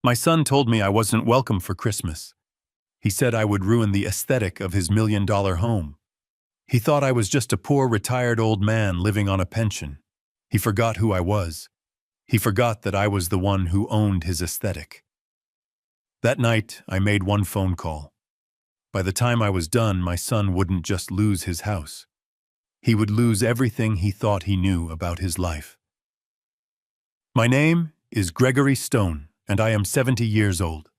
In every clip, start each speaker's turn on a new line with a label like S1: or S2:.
S1: My son told me I wasn't welcome for Christmas. He said I would ruin the aesthetic of his $1 million home. He thought I was just a poor retired old man living on a pension. He forgot who I was. He forgot that I was the one who owned his aesthetic. That night, I made one phone call. By the time I was done, my son wouldn't just lose his house. He would lose everything he thought he knew about his life. My name is Gregory Stone, and I am 70 years old.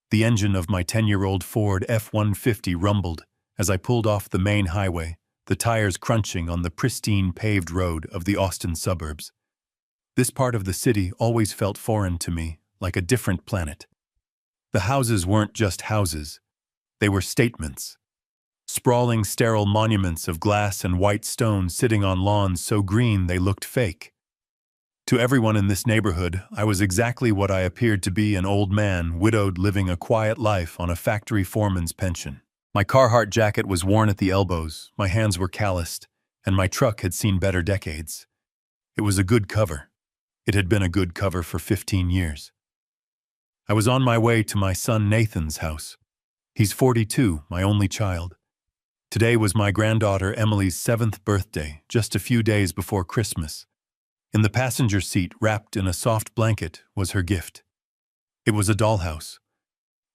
S1: The engine of my 10-year-old Ford F-150 rumbled as I pulled off the main highway, the tires crunching on the pristine paved road of the Austin suburbs. This part of the city always felt foreign to me, like a different planet. The houses weren't just houses. They were statements. Sprawling, sterile monuments of glass and white stone sitting on lawns so green they looked fake. To everyone in this neighborhood, I was exactly what I appeared to be, an old man, widowed, living a quiet life on a factory foreman's pension. My Carhartt jacket was worn at the elbows, my hands were calloused, and my truck had seen better decades. It was a good cover. It had been a good cover for 15 years. I was on my way to my son Nathan's house. He's 42, my only child. Today was my granddaughter Emily's 7th birthday, just a few days before Christmas. In the passenger seat, wrapped in a soft blanket, was her gift. It was a dollhouse.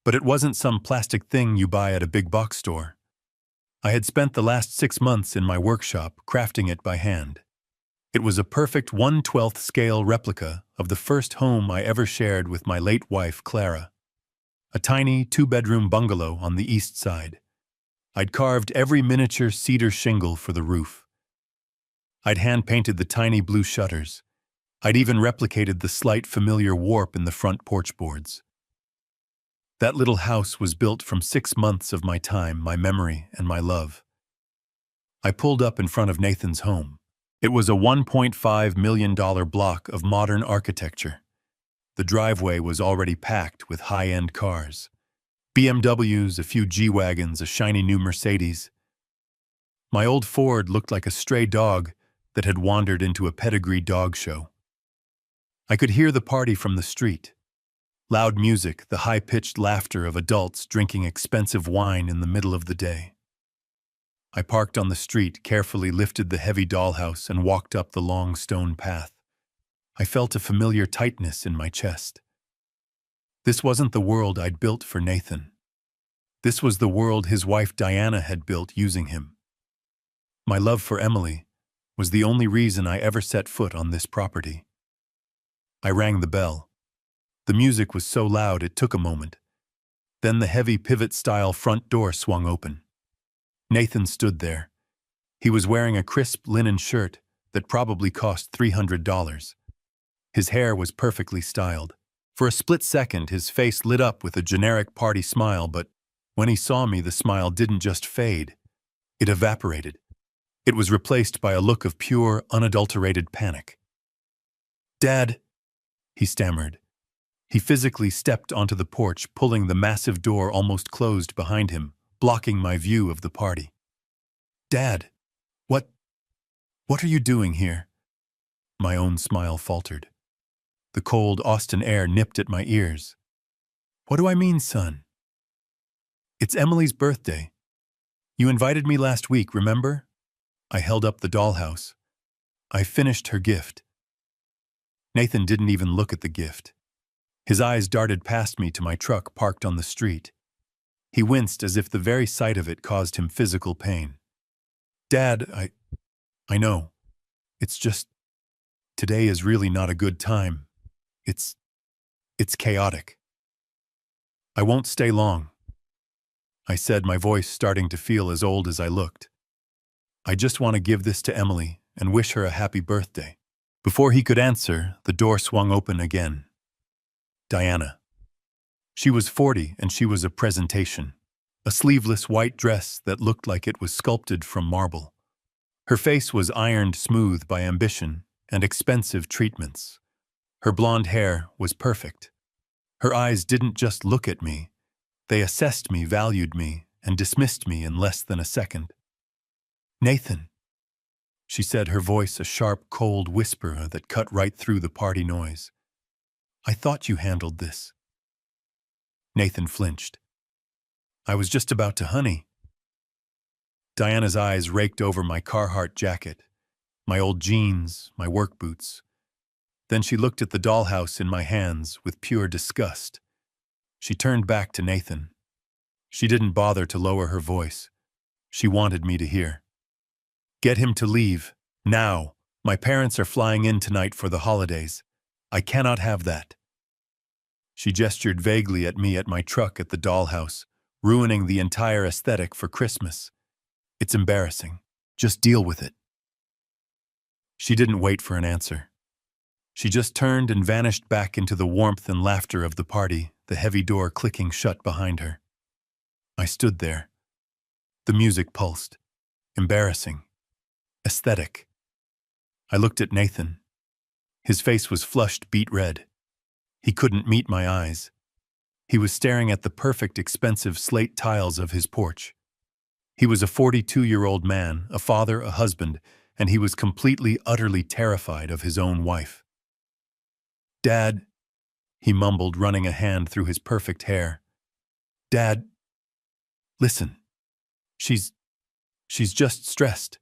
S1: But it wasn't some plastic thing you buy at a big box store. I had spent the last 6 months in my workshop crafting it by hand. It was a perfect 1/12 scale replica of the first home I ever shared with my late wife, Clara. A tiny 2-bedroom bungalow on the east side. I'd carved every miniature cedar shingle for the roof. I'd hand-painted the tiny blue shutters. I'd even replicated the slight familiar warp in the front porch boards. That little house was built from 6 months of my time, my memory, and my love. I pulled up in front of Nathan's home. It was a $1.5 million block of modern architecture. The driveway was already packed with high-end cars. BMWs, a few G-Wagons, a shiny new Mercedes. My old Ford looked like a stray dog that had wandered into a pedigree dog show. I could hear the party from the street. Loud music, the high-pitched laughter of adults drinking expensive wine in the middle of the day. I parked on the street, carefully lifted the heavy dollhouse, and walked up the long stone path. I felt a familiar tightness in my chest. This wasn't the world I'd built for Nathan. This was the world his wife Diana had built using him. My love for Emily was the only reason I ever set foot on this property. I rang the bell. The music was so loud it took a moment. Then the heavy pivot-style front door swung open. Nathan stood there. He was wearing a crisp linen shirt that probably cost $300. His hair was perfectly styled. For a split second, his face lit up with a generic party smile, but when he saw me, the smile didn't just fade. It evaporated. It was replaced by a look of pure, unadulterated panic. "Dad," he stammered. He physically stepped onto the porch, pulling the massive door almost closed behind him, blocking my view of the party. "Dad, what are you doing here?" My own smile faltered. The cold Austin air nipped at my ears. "What do I mean, son?" "It's Emily's birthday. You invited me last week, remember?" I held up the dollhouse. "I finished her gift." Nathan didn't even look at the gift. His eyes darted past me to my truck parked on the street. He winced as if the very sight of it caused him physical pain. "Dad, I know. It's just, today is really not a good time. It's chaotic." "I won't stay long," I said, my voice starting to feel as old as I looked. "I just want to give this to Emily and wish her a happy birthday." Before he could answer, the door swung open again. Diana. She was 40 and she was a presentation. A sleeveless white dress that looked like it was sculpted from marble. Her face was ironed smooth by ambition and expensive treatments. Her blonde hair was perfect. Her eyes didn't just look at me. They assessed me, valued me, and dismissed me in less than a second. "Nathan," she said, her voice a sharp, cold whisper that cut right through the party noise. I thought you handled this. Nathan flinched. I was just about to, honey. Diana's eyes raked over my Carhartt jacket, my old jeans, my work boots. Then she looked at the dollhouse in my hands with pure disgust. She turned back to Nathan. She didn't bother to lower her voice. She wanted me to hear. Get him to leave, now. My parents are flying in tonight for the holidays. I cannot have that. She gestured vaguely at me at my truck at the dollhouse, ruining the entire aesthetic for Christmas. It's embarrassing. Just deal with it. She didn't wait for an answer. She just turned and vanished back into the warmth and laughter of the party, the heavy door clicking shut behind her. I stood there. The music pulsed. Embarrassing. Aesthetic. I looked at Nathan. His face was flushed beet red. He couldn't meet my eyes. He was staring at the perfect, expensive slate tiles of his porch. He was a 42-year-old man, a father, a husband, and he was completely, utterly terrified of his own wife. Dad, he mumbled, running a hand through his perfect hair. Dad, listen. She's just stressed.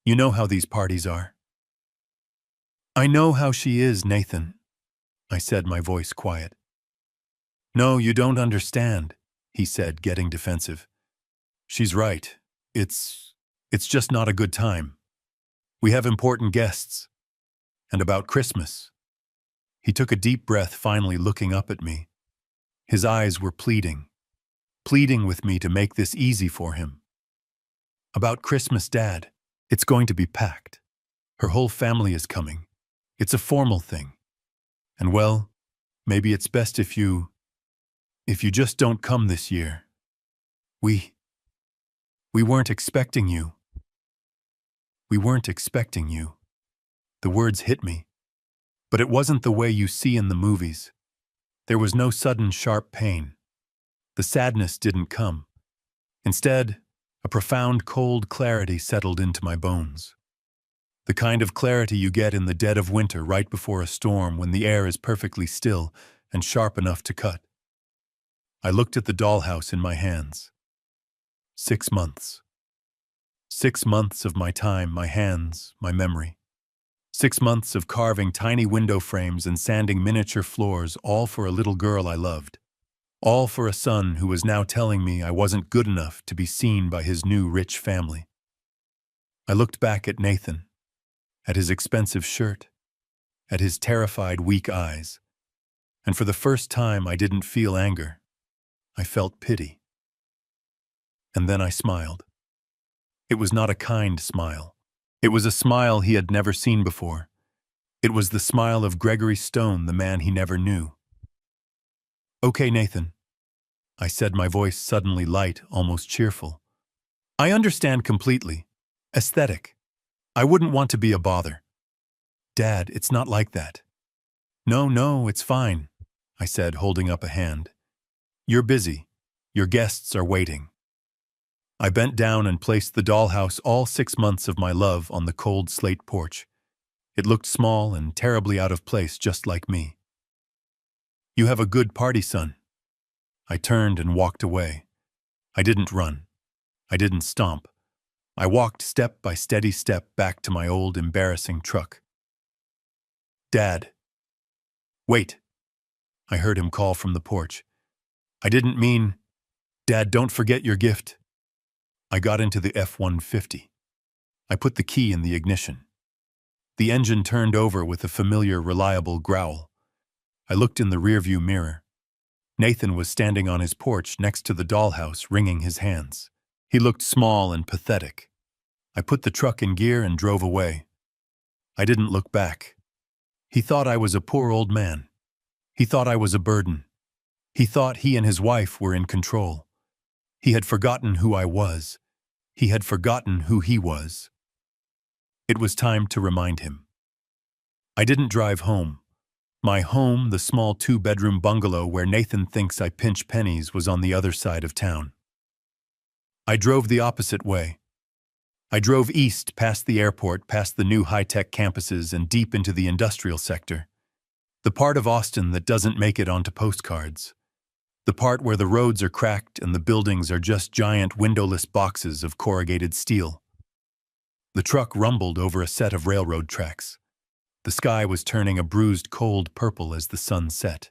S1: You know how these parties are. I know how she is, Nathan, I said, my voice quiet. No, you don't understand, he said, getting defensive. She's right. It's just not a good time. We have important guests. And about Christmas. He took a deep breath, finally looking up at me. His eyes were pleading with me to make this easy for him. About Christmas, Dad. It's going to be packed. Her whole family is coming. It's a formal thing. And well, maybe it's best if you just don't come this year. We weren't expecting you. We weren't expecting you. The words hit me. But it wasn't the way you see in the movies. There was no sudden sharp pain. The sadness didn't come. Instead, a profound cold clarity settled into my bones. The kind of clarity you get in the dead of winter right before a storm when the air is perfectly still and sharp enough to cut. I looked at the dollhouse in my hands. 6 months. 6 months of my time, my hands, my memory. 6 months of carving tiny window frames and sanding miniature floors, all for a little girl I loved. All for a son who was now telling me I wasn't good enough to be seen by his new rich family. I looked back at Nathan, at his expensive shirt, at his terrified, weak eyes, and for the first time I didn't feel anger. I felt pity. And then I smiled. It was not a kind smile. It was a smile he had never seen before. It was the smile of Gregory Stone, the man he never knew. Okay, Nathan, I said, my voice suddenly light, almost cheerful. I understand completely. Aesthetic. I wouldn't want to be a bother. Dad, it's not like that. No, it's fine, I said, holding up a hand. You're busy. Your guests are waiting. I bent down and placed the dollhouse, all 6 months of my love, on the cold slate porch. It looked small and terribly out of place, just like me. You have a good party, son. I turned and walked away. I didn't run. I didn't stomp. I walked step by steady step back to my old, embarrassing truck. Dad. Wait. I heard him call from the porch. I didn't mean, Dad, don't forget your gift. I got into the F-150. I put the key in the ignition. The engine turned over with a familiar, reliable growl. I looked in the rearview mirror. Nathan was standing on his porch next to the dollhouse, wringing his hands. He looked small and pathetic. I put the truck in gear and drove away. I didn't look back. He thought I was a poor old man. He thought I was a burden. He thought he and his wife were in control. He had forgotten who I was. He had forgotten who he was. It was time to remind him. I didn't drive home. My home, the small 2-bedroom bungalow where Nathan thinks I pinch pennies, was on the other side of town. I drove the opposite way. I drove east, past the airport, past the new high-tech campuses, and deep into the industrial sector. The part of Austin that doesn't make it onto postcards. The part where the roads are cracked and the buildings are just giant windowless boxes of corrugated steel. The truck rumbled over a set of railroad tracks. The sky was turning a bruised cold purple as the sun set.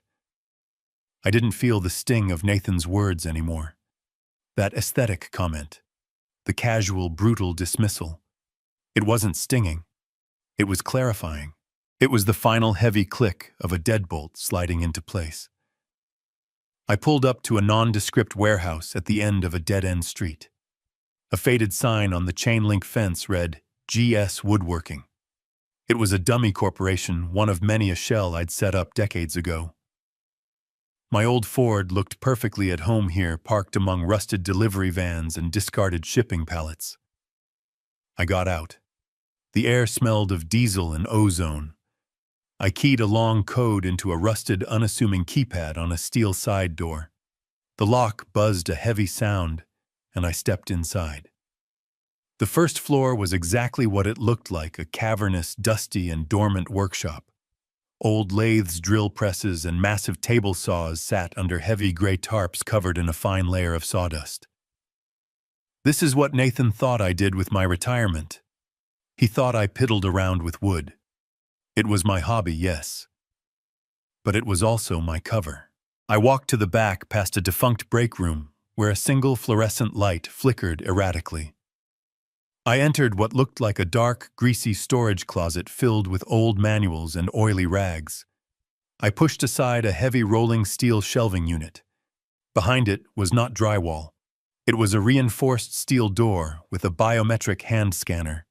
S1: I didn't feel the sting of Nathan's words anymore. That aesthetic comment. The casual, brutal dismissal. It wasn't stinging. It was clarifying. It was the final heavy click of a deadbolt sliding into place. I pulled up to a nondescript warehouse at the end of a dead-end street. A faded sign on the chain-link fence read, GS Woodworking. It was a dummy corporation, one of many a shell I'd set up decades ago. My old Ford looked perfectly at home here, parked among rusted delivery vans and discarded shipping pallets. I got out. The air smelled of diesel and ozone. I keyed a long code into a rusted, unassuming keypad on a steel side door. The lock buzzed a heavy sound, and I stepped inside. The first floor was exactly what it looked like, a cavernous, dusty, and dormant workshop. Old lathes, drill presses, and massive table saws sat under heavy gray tarps covered in a fine layer of sawdust. This is what Nathan thought I did with my retirement. He thought I piddled around with wood. It was my hobby, yes. But it was also my cover. I walked to the back past a defunct break room where a single fluorescent light flickered erratically. I entered what looked like a dark, greasy storage closet filled with old manuals and oily rags. I pushed aside a heavy rolling steel shelving unit. Behind it was not drywall. It was a reinforced steel door with a biometric hand scanner.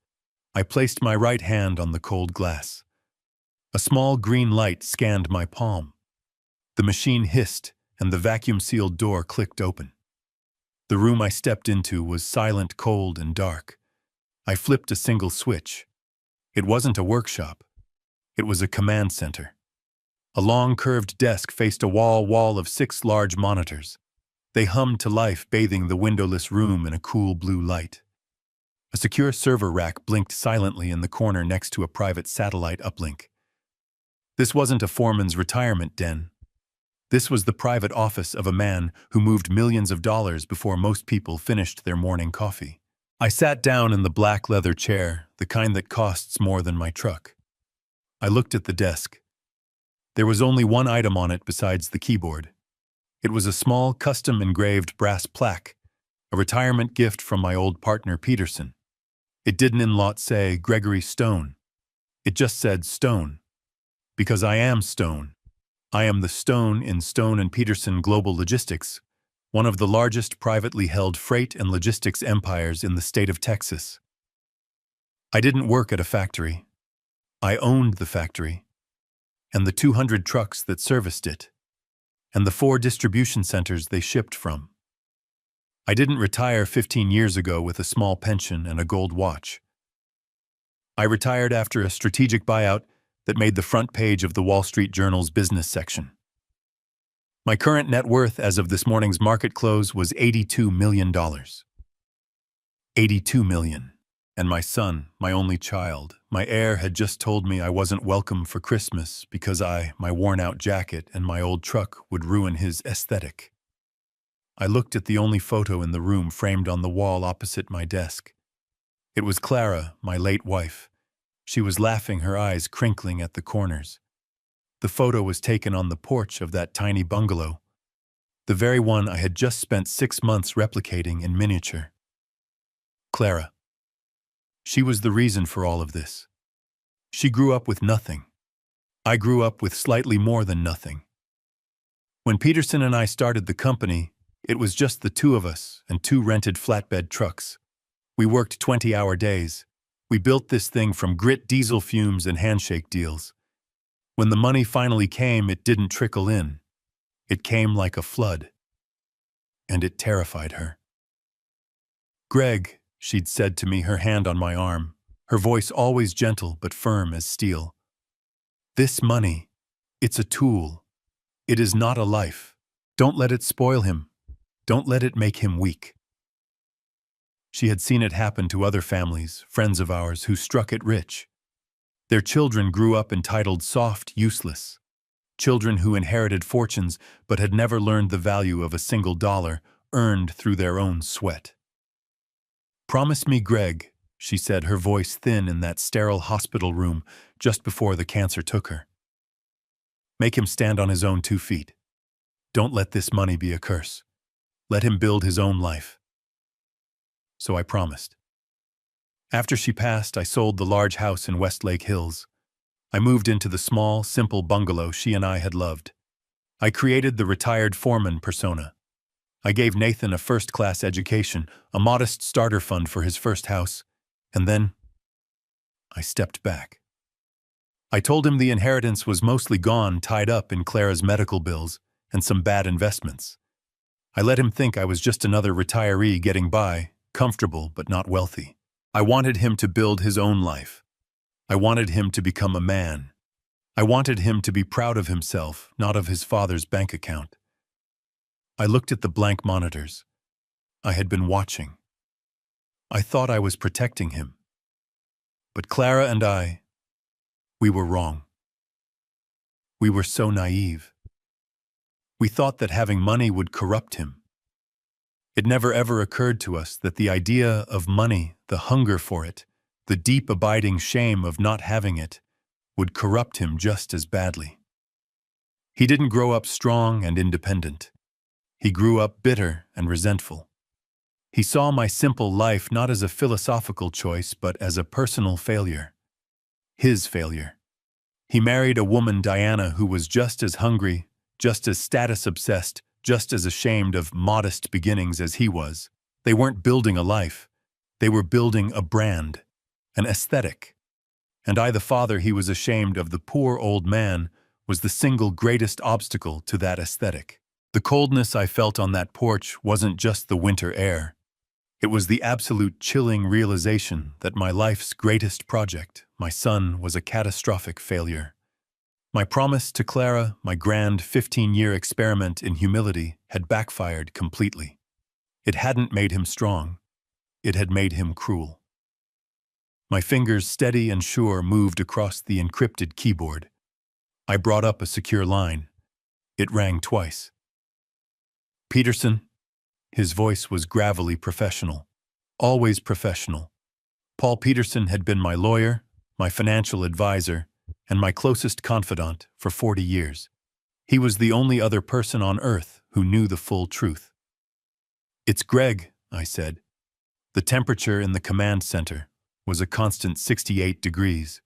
S1: I placed my right hand on the cold glass. A small green light scanned my palm. The machine hissed, and the vacuum-sealed door clicked open. The room I stepped into was silent, cold, and dark. I flipped a single switch. It wasn't a workshop. It was a command center. A long, curved desk faced a wall of 6 large monitors. They hummed to life, bathing the windowless room in a cool blue light. A secure server rack blinked silently in the corner next to a private satellite uplink. This wasn't a foreman's retirement den. This was the private office of a man who moved millions of dollars before most people finished their morning coffee. I sat down in the black leather chair, the kind that costs more than my truck. I looked at the desk. There was only one item on it besides the keyboard. It was a small, custom-engraved brass plaque, a retirement gift from my old partner Peterson. It didn't in lot say Gregory Stone. It just said Stone. Because I am Stone. I am the Stone in Stone & Peterson Global Logistics, one of the largest privately held freight and logistics empires in the state of Texas. I didn't work at a factory. I owned the factory, and the 200 trucks that serviced it, and the 4 distribution centers they shipped from. I didn't retire 15 years ago with a small pension and a gold watch. I retired after a strategic buyout that made the front page of the Wall Street Journal's business section. My current net worth as of this morning's market close was $82 million. $82 million. And my son, my only child, my heir, had just told me I wasn't welcome for Christmas because my worn-out jacket and my old truck would ruin his aesthetic. I looked at the only photo in the room framed on the wall opposite my desk. It was Clara, my late wife. She was laughing, her eyes crinkling at the corners. The photo was taken on the porch of that tiny bungalow, the very one I had just spent 6 months replicating in miniature. Clara. She was the reason for all of this. She grew up with nothing. I grew up with slightly more than nothing. When Peterson and I started the company, it was just the 2 of us and 2 rented flatbed trucks. We worked 20-hour days. We built this thing from grit, diesel fumes, and handshake deals. When the money finally came, it didn't trickle in. It came like a flood. And it terrified her. "Greg," she'd said to me, her hand on my arm, her voice always gentle but firm as steel. "This money, it's a tool. It is not a life. Don't let it spoil him. Don't let it make him weak." She had seen it happen to other families, friends of ours, who struck it rich. Their children grew up entitled, soft, useless. children who inherited fortunes but had never learned the value of a single dollar earned through their own sweat. "Promise me, Greg," she said, her voice thin in that sterile hospital room just before the cancer took her. "Make him stand on his own 2 feet. Don't let this money be a curse. Let him build his own life." So I promised. After she passed, I sold the large house in Westlake Hills. I moved into the small, simple bungalow she and I had loved. I created the retired foreman persona. I gave Nathan a first-class education, a modest starter fund for his first house, and then I stepped back. I told him the inheritance was mostly gone, tied up in Clara's medical bills and some bad investments. I let him think I was just another retiree getting by, comfortable but not wealthy. I wanted him to build his own life. I wanted him to become a man. I wanted him to be proud of himself, not of his father's bank account. I looked at the blank monitors. I had been watching. I thought I was protecting him. But Clara and we were wrong. We were so naive. We thought that having money would corrupt him. It never ever occurred to us that the idea of money, the hunger for it, the deep abiding shame of not having it, would corrupt him just as badly. He didn't grow up strong and independent. He grew up bitter and resentful. He saw my simple life not as a philosophical choice, but as a personal failure. His failure. He married a woman, Diana, who was just as hungry, just as status-obsessed, just as ashamed of modest beginnings as he was. They weren't building a life. They were building a brand, an aesthetic. And I, the father he was ashamed of, the poor old man, was the single greatest obstacle to that aesthetic. The coldness I felt on that porch wasn't just the winter air. It was the absolute chilling realization that my life's greatest project, my son, was a catastrophic failure. My promise to Clara, my grand 15-year experiment in humility, had backfired completely. It hadn't made him strong. It had made him cruel. My fingers, steady and sure, moved across the encrypted keyboard. I brought up a secure line. It rang twice. "Peterson." His voice was gravelly professional. Always professional. Paul Peterson had been my lawyer, my financial advisor, and my closest confidant for 40 years. He was the only other person on earth who knew the full truth. "It's Greg," I said. The temperature in the command center was a constant 68 degrees,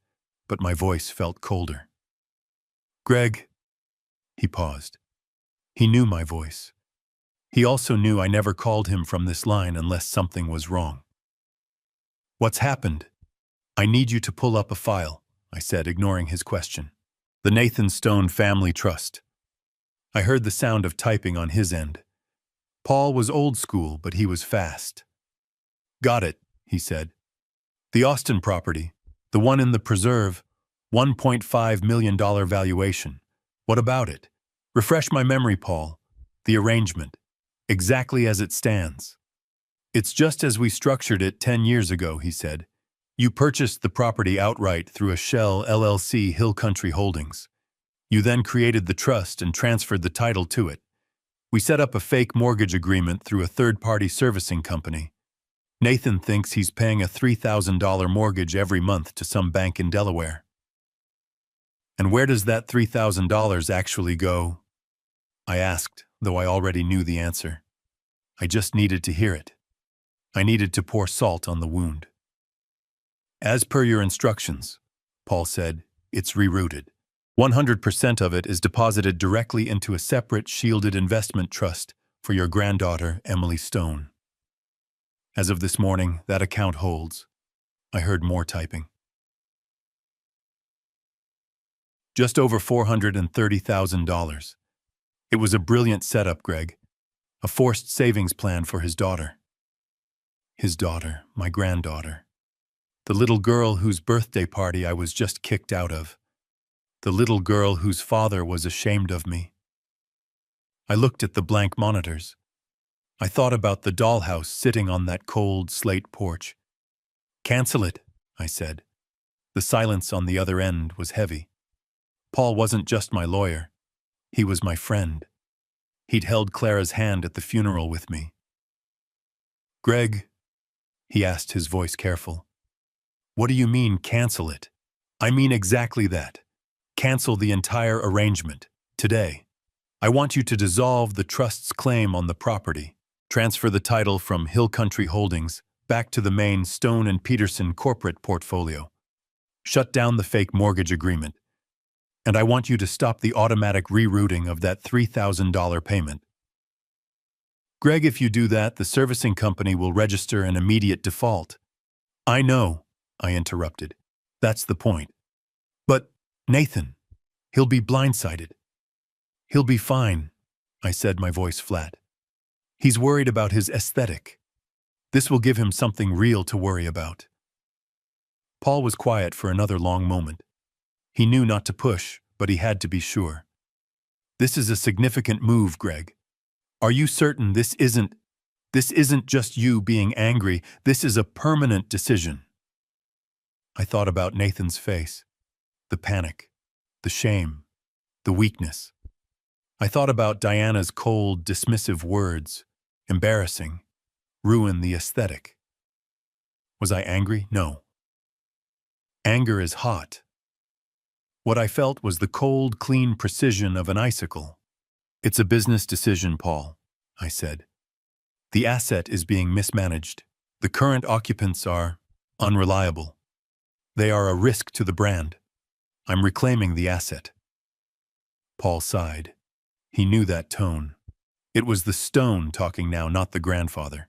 S1: but my voice felt colder. "Greg." He paused. He knew my voice. He also knew I never called him from this line unless something was wrong. "What's happened?" "I need you to pull up a file," I said, ignoring his question. "The Nathan Stone Family Trust." I heard the sound of typing on his end. Paul was old school, but he was fast. "Got it," he said. "The Austin property, the one in the preserve, $1.5 million valuation. What about it? Refresh my memory, Paul. The arrangement. Exactly as it stands." "It's just as we structured it 10 years ago," he said. "You purchased the property outright through a shell LLC, Hill Country Holdings. You then created the trust and transferred the title to it. We set up a fake mortgage agreement through a third-party servicing company. Nathan thinks he's paying a $3,000 mortgage every month to some bank in Delaware." "And where does that $3,000 actually go?" I asked, though I already knew the answer. I just needed to hear it. I needed to pour salt on the wound. "As per your instructions," Paul said, "it's rerouted. 100% of it is deposited directly into a separate shielded investment trust for your granddaughter, Emily Stone. As of this morning, that account holds." I heard more typing. "Just over $430,000. It was a brilliant setup, Greg. A forced savings plan for his daughter." His daughter, my granddaughter. The little girl whose birthday party I was just kicked out of. The little girl whose father was ashamed of me. I looked at the blank monitors. I thought about the dollhouse sitting on that cold slate porch. "Cancel it," I said. The silence on the other end was heavy. Paul wasn't just my lawyer. He was my friend. He'd held Clara's hand at the funeral with me. "Greg," he asked, his voice careful, "what do you mean, cancel it?" "I mean exactly that. Cancel the entire arrangement, today. I want you to dissolve the trust's claim on the property, transfer the title from Hill Country Holdings back to the main Stone and Peterson corporate portfolio, shut down the fake mortgage agreement, and I want you to stop the automatic rerouting of that $3,000 payment. Greg, if you do that, the servicing company will register an immediate default." "I know," I interrupted. "That's the point. But, Nathan, he'll be blindsided." "He'll be fine," I said, my voice flat. "He's worried about his aesthetic. This will give him something real to worry about." Paul was quiet for another long moment. He knew not to push, but he had to be sure. "This is a significant move, Greg. Are you certain this isn't just you being angry? This is a permanent decision." I thought about Nathan's face, the panic, the shame, the weakness. I thought about Diana's cold, dismissive words, embarrassing, ruin the aesthetic. Was I angry? No. Anger is hot. What I felt was the cold, clean precision of an icicle. "It's a business decision, Paul," I said. "The asset is being mismanaged. The current occupants are unreliable. They are a risk to the brand. I'm reclaiming the asset." Paul sighed. He knew that tone. It was the stone talking now, not the grandfather.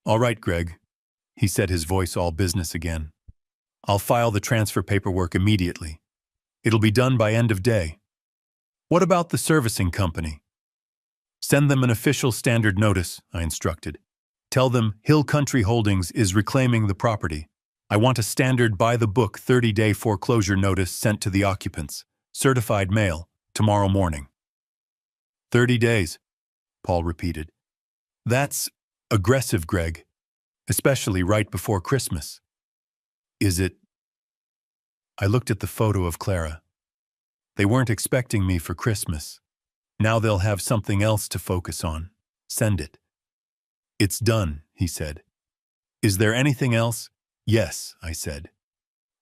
S1: "All right, Greg," he said, his voice all business again. "I'll file the transfer paperwork immediately. It'll be done by end of day. What about the servicing company?" "Send them an official standard notice," I instructed. "Tell them Hill Country Holdings is reclaiming the property. I want a standard by-the-book 30-day foreclosure notice sent to the occupants. Certified mail, tomorrow morning." 30 days, Paul repeated. "That's aggressive, Greg, especially right before Christmas." "Is it?" I looked at the photo of Clara. They weren't expecting me for Christmas. Now they'll have something else to focus on. Send it. "It's done," he said. "Is there anything else?" "Yes," I said.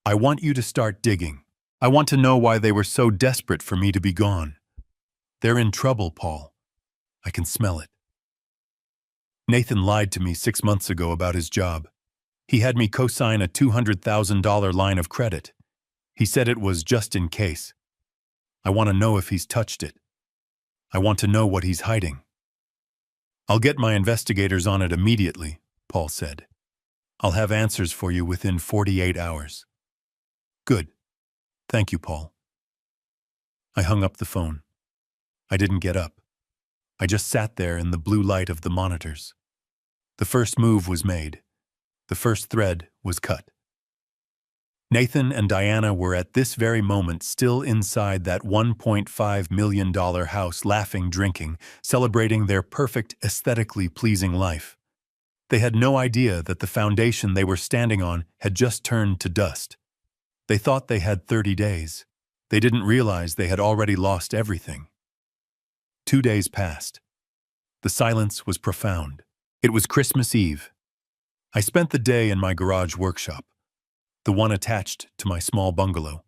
S1: "I want you to start digging. I want to know why they were so desperate for me to be gone. They're in trouble, Paul. I can smell it. Nathan lied to me 6 months ago about his job. He had me co-sign a $200,000 line of credit. He said it was just in case. I want to know if he's touched it. I want to know what he's hiding." "I'll get my investigators on it immediately," Paul said. "I'll have answers for you within 48 hours. "Good. Thank you, Paul." I hung up the phone. I didn't get up. I just sat there in the blue light of the monitors. The first move was made. The first thread was cut. Nathan and Diana were at this very moment still inside that $1.5 million house, laughing, drinking, celebrating their perfect, aesthetically pleasing life. They had no idea that the foundation they were standing on had just turned to dust. They thought they had 30 days. They didn't realize they had already lost everything. 2 days passed. The silence was profound. It was Christmas Eve. I spent the day in my garage workshop, the one attached to my small bungalow,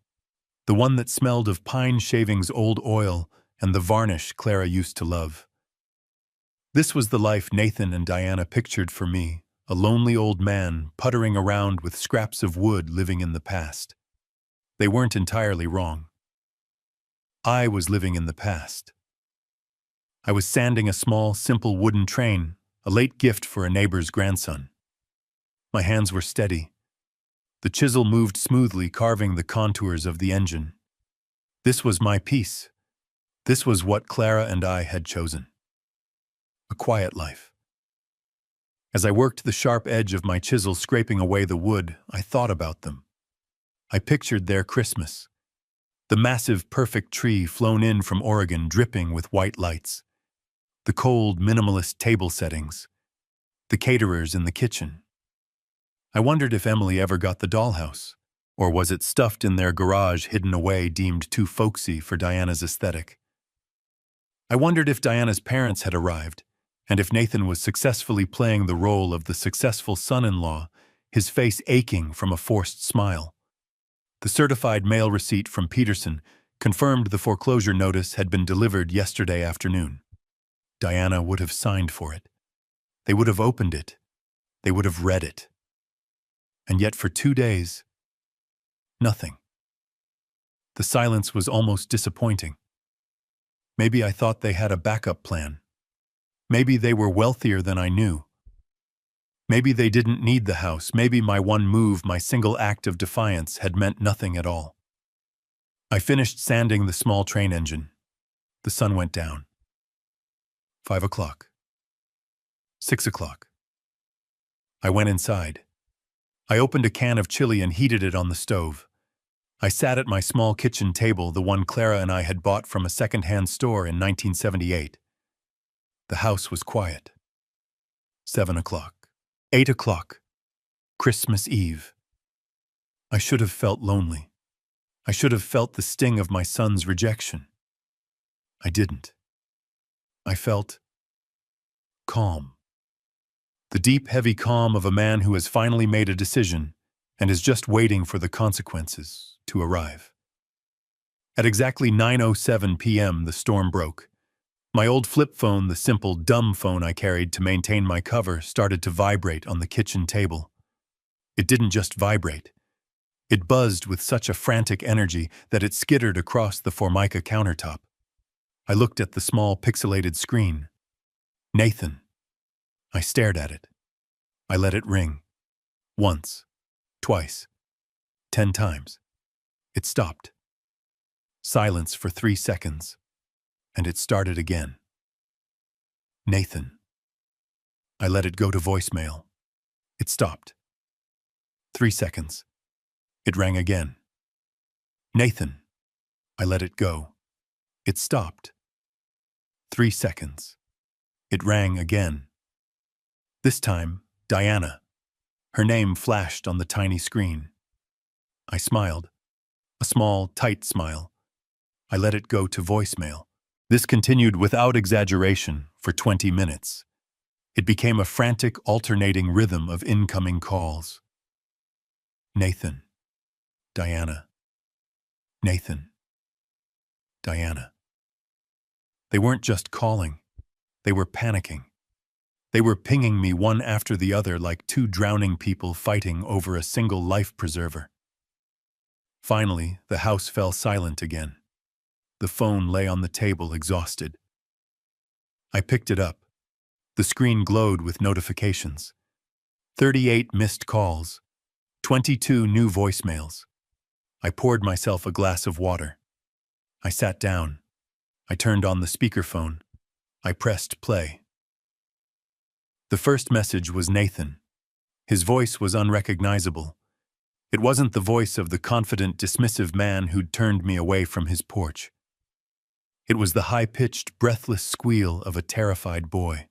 S1: the one that smelled of pine shavings, old oil, and the varnish Clara used to love. This was the life Nathan and Diana pictured for me, a lonely old man puttering around with scraps of wood living in the past. They weren't entirely wrong. I was living in the past. I was sanding a small, simple wooden train, a late gift for a neighbor's grandson. My hands were steady. The chisel moved smoothly, carving the contours of the engine. This was my piece. This was what Clara and I had chosen. A quiet life. As I worked the sharp edge of my chisel scraping away the wood, I thought about them. I pictured their Christmas. The massive, perfect tree flown in from Oregon, dripping with white lights. The cold, minimalist table settings. The caterers in the kitchen. I wondered if Emily ever got the dollhouse, or was it stuffed in their garage, hidden away, deemed too folksy for Diana's aesthetic. I wondered if Diana's parents had arrived, and if Nathan was successfully playing the role of the successful son-in-law, his face aching from a forced smile. The certified mail receipt from Peterson confirmed the foreclosure notice had been delivered yesterday afternoon. Diana would have signed for it. They would have opened it. They would have read it. And yet for 2 days, nothing. The silence was almost disappointing. Maybe I thought they had a backup plan. Maybe they were wealthier than I knew. Maybe they didn't need the house. Maybe my one move, my single act of defiance, had meant nothing at all. I finished sanding the small train engine. The sun went down. 5 o'clock. 6 o'clock. I went inside. I opened a can of chili and heated it on the stove. I sat at my small kitchen table, the one Clara and I had bought from a second-hand store in 1978. The house was quiet. 7 o'clock. 8 o'clock. Christmas Eve. I should have felt lonely. I should have felt the sting of my son's rejection. I didn't. I felt calm. The deep, heavy calm of a man who has finally made a decision and is just waiting for the consequences to arrive. At exactly 9:07 p.m., the storm broke. My old flip phone, the simple, dumb phone I carried to maintain my cover, started to vibrate on the kitchen table. It didn't just vibrate. It buzzed with such a frantic energy that it skittered across the Formica countertop. I looked at the small, pixelated screen. Nathan. I stared at it. I let it ring. Once. Twice. 10 times. It stopped. Silence for 3 seconds. And it started again. Nathan. I let it go to voicemail. It stopped. 3 seconds. It rang again. Nathan. I let it go. It stopped. 3 seconds. It rang again. This time, Diana. Her name flashed on the tiny screen. I smiled. A small, tight smile. I let it go to voicemail. This continued without exaggeration for 20 minutes. It became a frantic, alternating rhythm of incoming calls. Nathan. Diana. Nathan. Diana. They weren't just calling. They were panicking. They were pinging me one after the other like 2 drowning people fighting over a single life preserver. Finally, the house fell silent again. The phone lay on the table, exhausted. I picked it up. The screen glowed with notifications. 38 missed calls. 22 new voicemails. I poured myself a glass of water. I sat down. I turned on the speakerphone. I pressed play. The first message was Nathan. His voice was unrecognizable. It wasn't the voice of the confident, dismissive man who'd turned me away from his porch. It was the high-pitched, breathless squeal of a terrified boy.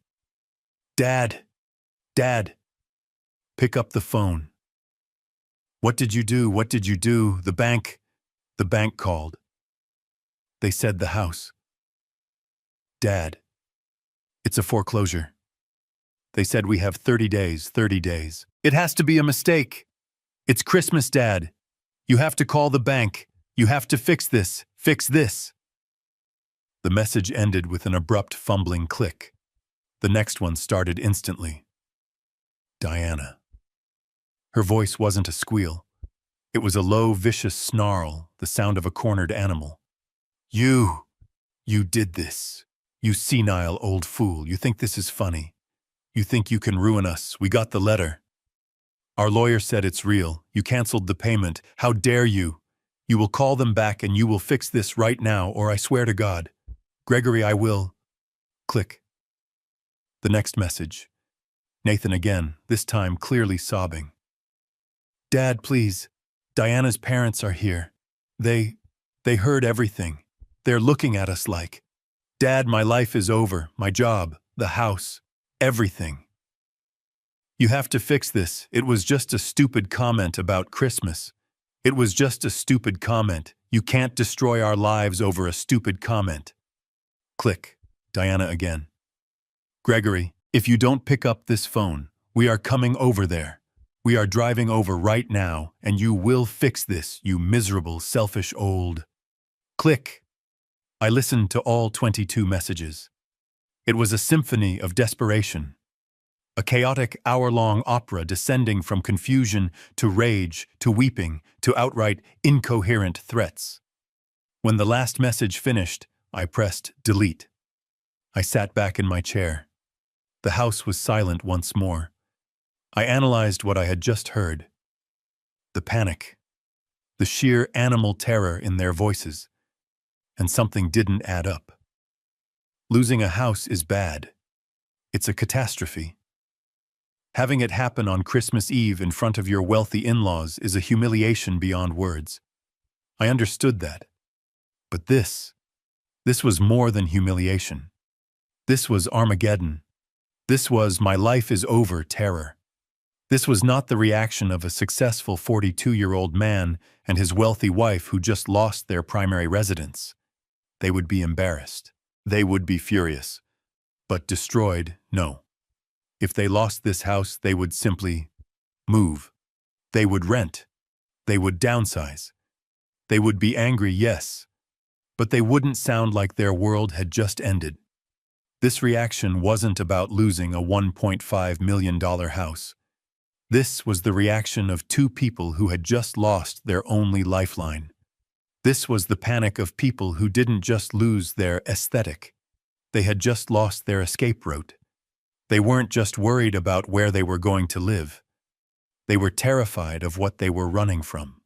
S1: Dad! Dad! Pick up the phone. What did you do? What did you do? The bank called. They said the house. Dad. It's a foreclosure. They said we have 30 days, 30 days. It has to be a mistake. It's Christmas, Dad. You have to call the bank. You have to fix this. Fix this. The message ended with an abrupt fumbling click. The next one started instantly. Diana. Her voice wasn't a squeal. It was a low, vicious snarl, the sound of a cornered animal. You did this. You senile old fool. You think this is funny. You think you can ruin us. We got the letter. Our lawyer said it's real. You canceled the payment. How dare you? You will call them back and you will fix this right now, or I swear to God. Gregory, I will. Click. The next message. Nathan again, this time clearly sobbing. Dad, please. Diana's parents are here. They heard everything. They're looking at us like, Dad, my life is over. My job, the house, everything. You have to fix this. It was just a stupid comment about Christmas. It was just a stupid comment. You can't destroy our lives over a stupid comment. Click. Diana again. Gregory, if you don't pick up this phone, we are coming over there. We are driving over right now, and you will fix this, you miserable, selfish old... Click. I listened to all 22 messages. It was a symphony of desperation. A chaotic hour-long opera descending from confusion to rage to weeping to outright incoherent threats. When the last message finished, I pressed delete. I sat back in my chair. The house was silent once more. I analyzed what I had just heard. The panic. The sheer animal terror in their voices. And something didn't add up. Losing a house is bad. It's a catastrophe. Having it happen on Christmas Eve in front of your wealthy in-laws is a humiliation beyond words. I understood that. But this was more than humiliation. This was Armageddon. This was my life is over terror. This was not the reaction of a successful 42-year-old man and his wealthy wife who just lost their primary residence. They would be embarrassed. They would be furious. But destroyed, no. If they lost this house, they would simply move. They would rent. They would downsize. They would be angry, yes. But they wouldn't sound like their world had just ended. This reaction wasn't about losing a $1.5 million house. This was the reaction of two people who had just lost their only lifeline. This was the panic of people who didn't just lose their aesthetic. They had just lost their escape route. They weren't just worried about where they were going to live. They were terrified of what they were running from.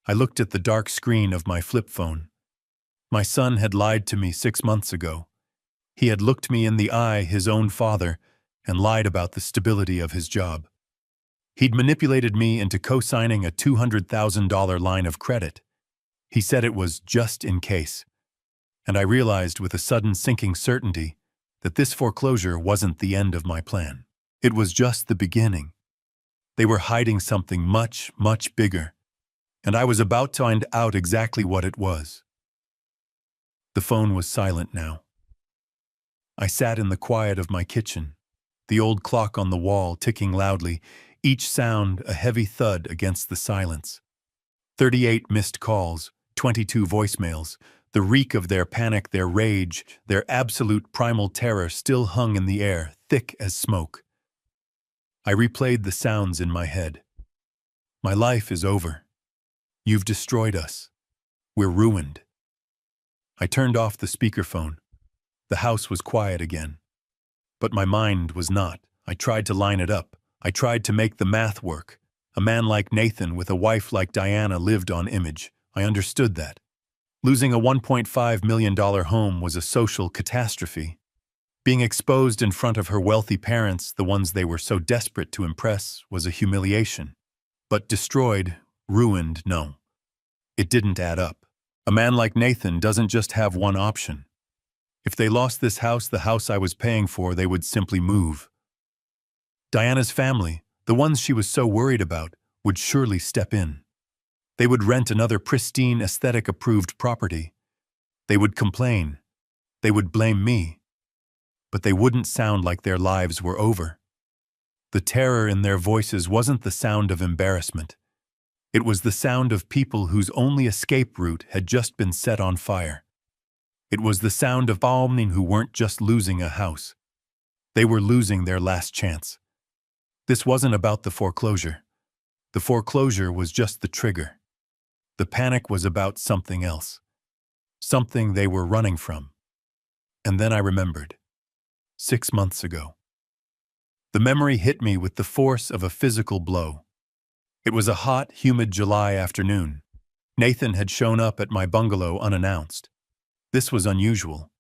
S1: I looked at the dark screen of my flip phone. My son had lied to me 6 months ago. He had looked me in the eye, his own father, and lied about the stability of his job. He'd manipulated me into co-signing a $200,000 line of credit. He said it was just in case. And I realized with a sudden sinking certainty that this foreclosure wasn't the end of my plan. It was just the beginning. They were hiding something much, much bigger, and I was about to find out exactly what it was. The phone was silent now. I sat in the quiet of my kitchen, the old clock on the wall ticking loudly, each sound a heavy thud against the silence. 38 missed calls, 22 voicemails. The reek of their panic, their rage, their absolute primal terror still hung in the air, thick as smoke. I replayed the sounds in my head. My life is over. You've destroyed us. We're ruined. I turned off the speakerphone. The house was quiet again. But my mind was not. I tried to line it up. I tried to make the math work. A man like Nathan with a wife like Diana lived on image. I understood that. Losing a $1.5 million home was a social catastrophe. Being exposed in front of her wealthy parents, the ones they were so desperate to impress, was a humiliation. But destroyed, ruined, no. It didn't add up. A man like Nathan doesn't just have one option. If they lost this house, the house I was paying for, they would simply move. Diana's family, the ones she was so worried about, would surely step in. They would rent another pristine, aesthetic-approved property. They would complain. They would blame me. But they wouldn't sound like their lives were over. The terror in their voices wasn't the sound of embarrassment. It was the sound of people whose only escape route had just been set on fire. It was the sound of Balmning who weren't just losing a house. They were losing their last chance. This wasn't about the foreclosure. The foreclosure was just the trigger. The panic was about something else. Something they were running from. And then I remembered. 6 months ago. The memory hit me with the force of a physical blow. It was a hot, humid July afternoon. Nathan had shown up at my bungalow unannounced. This was unusual.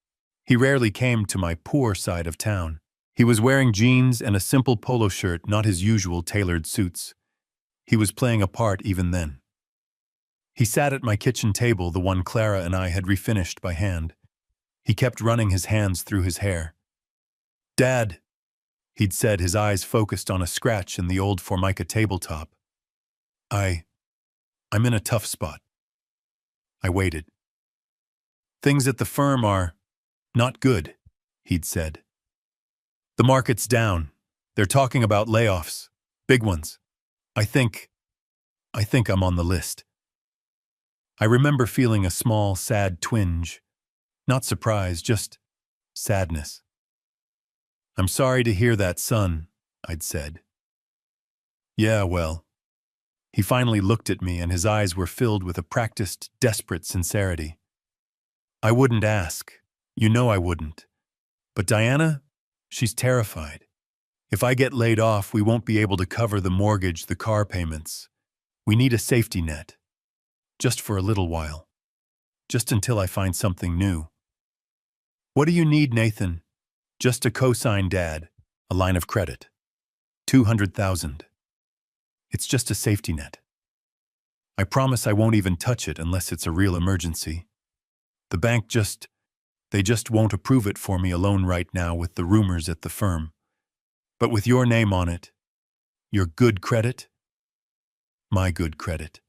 S1: He rarely came to my poor side of town. He was wearing jeans and a simple polo shirt, not his usual tailored suits. He was playing a part even then. He sat at my kitchen table, the one Clara and I had refinished by hand. He kept running his hands through his hair. "Dad," he'd said, his eyes focused on a scratch in the old Formica tabletop. I'm in a tough spot." I waited. "Things at the firm are..." Not good, he'd said. The market's down. They're talking about layoffs. Big ones. I think I'm on the list. I remember feeling a small, sad twinge. Not surprise, just sadness. I'm sorry to hear that, son, I'd said. Yeah, well. He finally looked at me and his eyes were filled with a practiced, desperate sincerity. I wouldn't ask. You know I wouldn't. But Diana, she's terrified. If I get laid off, we won't be able to cover the mortgage, the car payments. We need a safety net. Just for a little while. Just until I find something new. What do you need, Nathan? Just a cosign, Dad. A line of credit. 200,000. It's just a safety net. I promise I won't even touch it unless it's a real emergency. The bank they just won't approve it for me alone right now with the rumors at the firm. But with your name on it, your good credit, my good credit,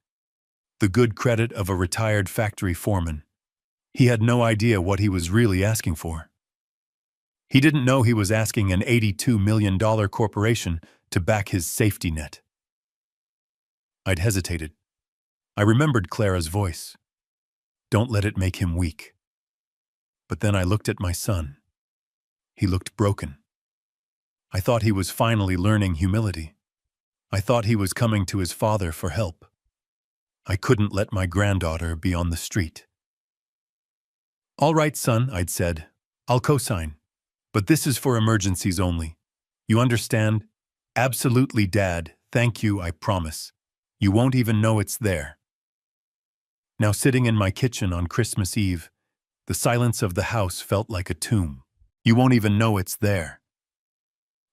S1: the good credit of a retired factory foreman. He had no idea what he was really asking for. He didn't know he was asking an $82 million corporation to back his safety net. I'd hesitated. I remembered Clara's voice. Don't let it make him weak. But then I looked at my son. He looked broken. I thought he was finally learning humility. I thought he was coming to his father for help. I couldn't let my granddaughter be on the street. All right, son, I'd said. I'll co-sign. But this is for emergencies only. You understand? Absolutely, Dad. Thank you, I promise. You won't even know it's there. Now sitting in my kitchen on Christmas Eve, the silence of the house felt like a tomb. You won't even know it's there.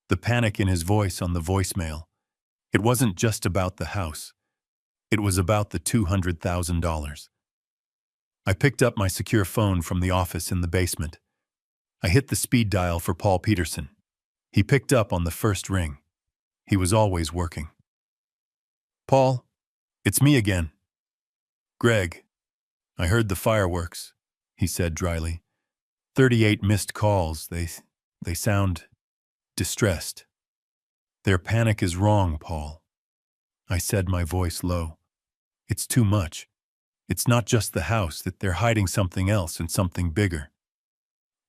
S1: The panic in his voice on the voicemail. It wasn't just about the house. It was about the $200,000. I picked up my secure phone from the office in the basement. I hit the speed dial for Paul Peterson. He picked up on the first ring. He was always working. Paul, it's me again. Greg, I heard the fireworks, he said dryly. 38 missed calls. They sound distressed. Their panic is wrong, Paul. I said, my voice low. It's too much. It's not just the house, that they're hiding something else and something bigger.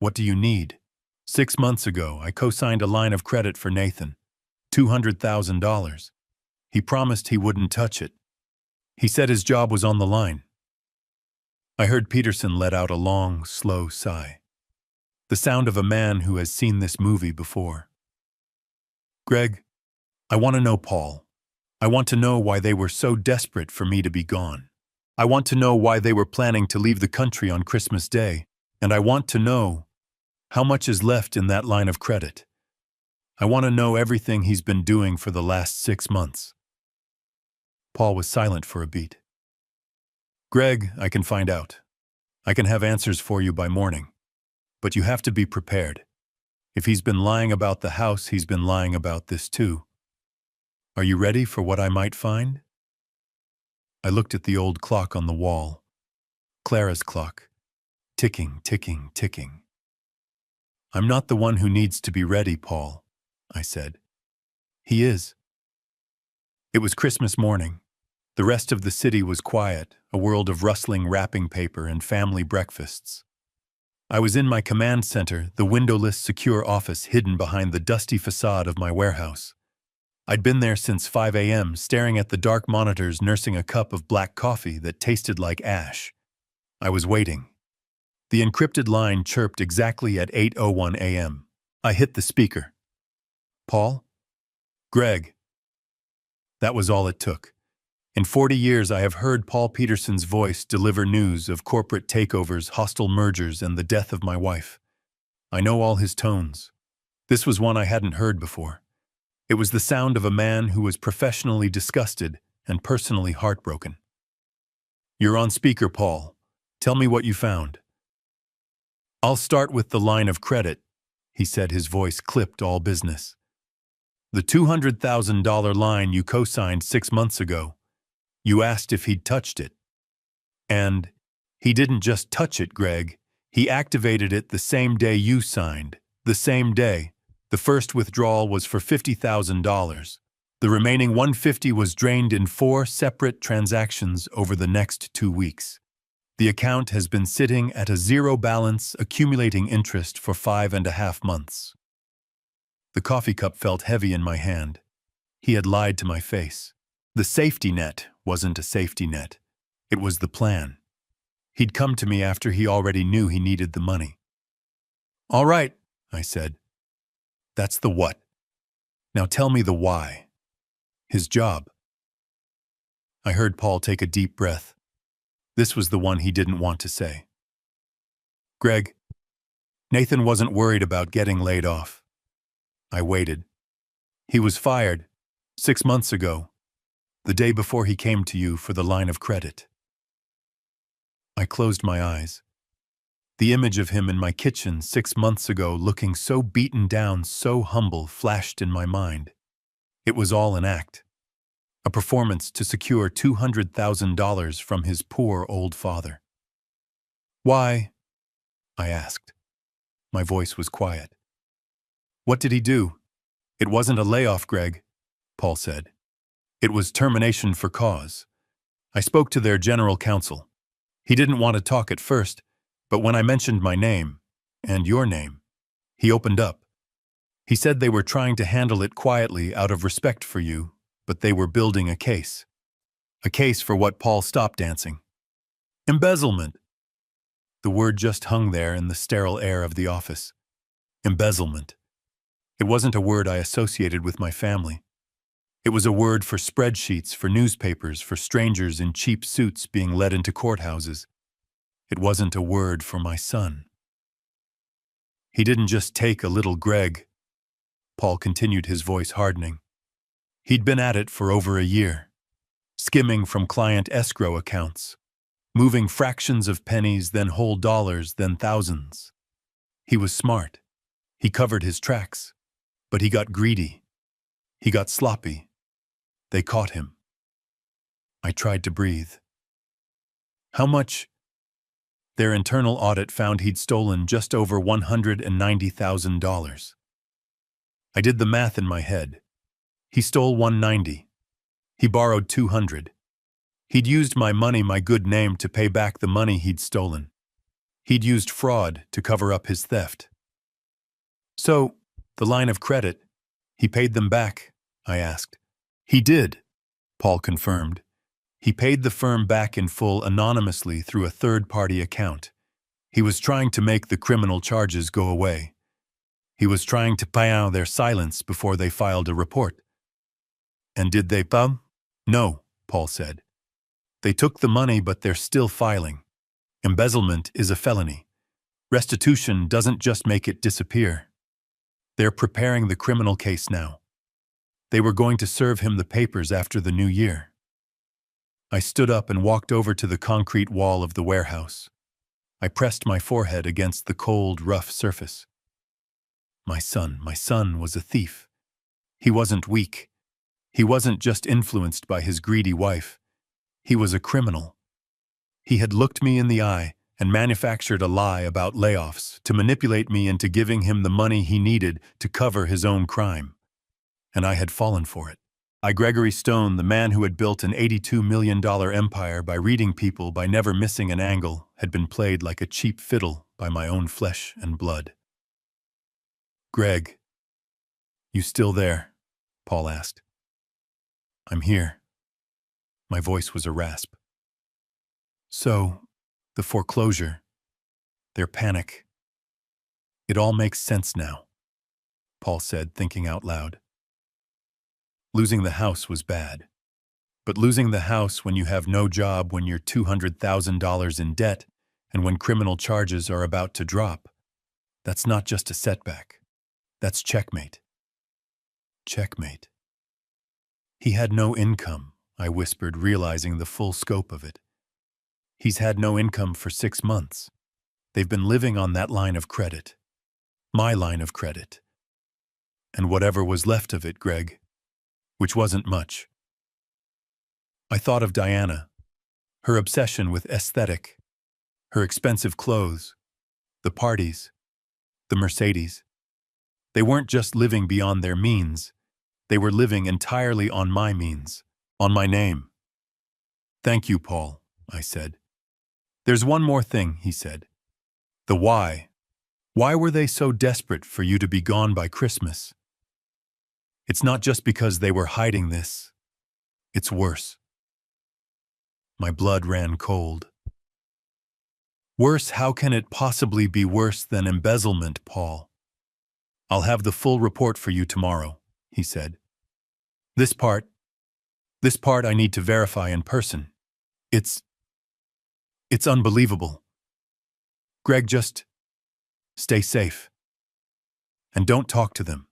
S1: What do you need? 6 months ago, I co-signed a line of credit for Nathan. $200,000. He promised he wouldn't touch it. He said his job was on the line. I heard Peterson let out a long, slow sigh. The sound of a man who has seen this movie before. Greg, I want to know, Paul. I want to know why they were so desperate for me to be gone. I want to know why they were planning to leave the country on Christmas Day, and I want to know how much is left in that line of credit. I want to know everything he's been doing for the last 6 months. Paul was silent for a beat. Greg, I can find out. I can have answers for you by morning. But you have to be prepared. If he's been lying about the house, he's been lying about this too. Are you ready for what I might find? I looked at the old clock on the wall. Clara's clock. Ticking, ticking, ticking. I'm not the one who needs to be ready, Paul, I said. He is. It was Christmas morning. The rest of the city was quiet, a world of rustling wrapping paper and family breakfasts. I was in my command center, the windowless, secure office hidden behind the dusty facade of my warehouse. I'd been there since 5 a.m., staring at the dark monitors, nursing a cup of black coffee that tasted like ash. I was waiting. The encrypted line chirped exactly at 8:01 a.m. I hit the speaker. Paul? Greg. That was all it took. In 40 years, I have heard Paul Peterson's voice deliver news of corporate takeovers, hostile mergers, and the death of my wife. I know all his tones. This was one I hadn't heard before. It was the sound of a man who was professionally disgusted and personally heartbroken. You're on speaker, Paul. Tell me what you found. I'll start with the line of credit, he said, his voice clipped all business. The $200,000 line you co-signed 6 months ago. You asked if he'd touched it. And he didn't just touch it, Greg. He activated it the same day you signed, the same day. The first withdrawal was for $50,000. The remaining $150,000 was drained in 4 separate transactions over the next 2 weeks. The account has been sitting at a zero balance, accumulating interest for 5.5 months. The coffee cup felt heavy in my hand. He had lied to my face. The safety net wasn't a safety net. It was the plan. He'd come to me after he already knew he needed the money. "All right," I said. "That's the what. Now tell me the why." "His job." I heard Paul take a deep breath. This was the one he didn't want to say. "Greg, Nathan wasn't worried about getting laid off." I waited. "He was fired 6 months ago, the day before he came to you for the line of credit." I closed my eyes. The image of him in my kitchen 6 months ago, looking so beaten down, so humble, flashed in my mind. It was all an act. A performance to secure $200,000 from his poor old father. "Why?" I asked. My voice was quiet. "What did he do?" "It wasn't a layoff, Greg," Paul said. "It was termination for cause. I spoke to their general counsel. He didn't want to talk at first, but when I mentioned my name, and your name, he opened up. He said they were trying to handle it quietly out of respect for you, but they were building a case. A case for what Paul stopped dancing. Embezzlement." The word just hung there in the sterile air of the office. Embezzlement. It wasn't a word I associated with my family. It was a word for spreadsheets, for newspapers, for strangers in cheap suits being led into courthouses. It wasn't a word for my son. "He didn't just take a little Greg," Paul continued, his voice hardening. "He'd been at it for over a year, skimming from client escrow accounts, moving fractions of pennies, then whole dollars, then thousands. He was smart. He covered his tracks. But he got greedy. He got sloppy. They caught him." I tried to breathe. "How much?" "Their internal audit found he'd stolen just over $190,000. I did the math in my head. He stole $190. He borrowed $200. He'd used my money, my good name, to pay back the money he'd stolen. He'd used fraud to cover up his theft." "So, the line of credit, he paid them back?" I asked. "He did," Paul confirmed. "He paid the firm back in full anonymously through a third-party account. He was trying to make the criminal charges go away. He was trying to pay out their silence before they filed a report." "And did they pay?" "No," Paul said. "They took the money, but they're still filing. Embezzlement is a felony. Restitution doesn't just make it disappear. They're preparing the criminal case now. They were going to serve him the papers after the new year." I stood up and walked over to the concrete wall of the warehouse. I pressed my forehead against the cold, rough surface. My son was a thief. He wasn't weak. He wasn't just influenced by his greedy wife. He was a criminal. He had looked me in the eye and manufactured a lie about layoffs to manipulate me into giving him the money he needed to cover his own crime. And I had fallen for it. Gregory Stone, the man who had built an $82 million empire by reading people, by never missing an angle, had been played like a cheap fiddle by my own flesh and blood. "Greg, you still there?" Paul asked. "I'm here." My voice was a rasp. "So, the foreclosure, their panic. It all makes sense now," Paul said, thinking out loud. Losing the house was bad. But losing the house when you have no job, when you're $200,000 in debt, and when criminal charges are about to drop, that's not just a setback. That's checkmate. Checkmate. "He had no income," I whispered, realizing the full scope of it. "He's had no income for 6 months. They've been living on that line of credit. My line of credit. And whatever was left of it, Greg. Which wasn't much." I thought of Diana, her obsession with aesthetic, her expensive clothes, the parties, the Mercedes. They weren't just living beyond their means. They were living entirely on my means, on my name. "Thank you, Paul," I said. "There's one more thing," he said. "The why. Why were they so desperate for you to be gone by Christmas? It's not just because they were hiding this. It's worse." My blood ran cold. "Worse? How can it possibly be worse than embezzlement, Paul?" "I'll have the full report for you tomorrow," he said. This part I need to verify in person. It's unbelievable. Greg, just stay safe. And don't talk to them.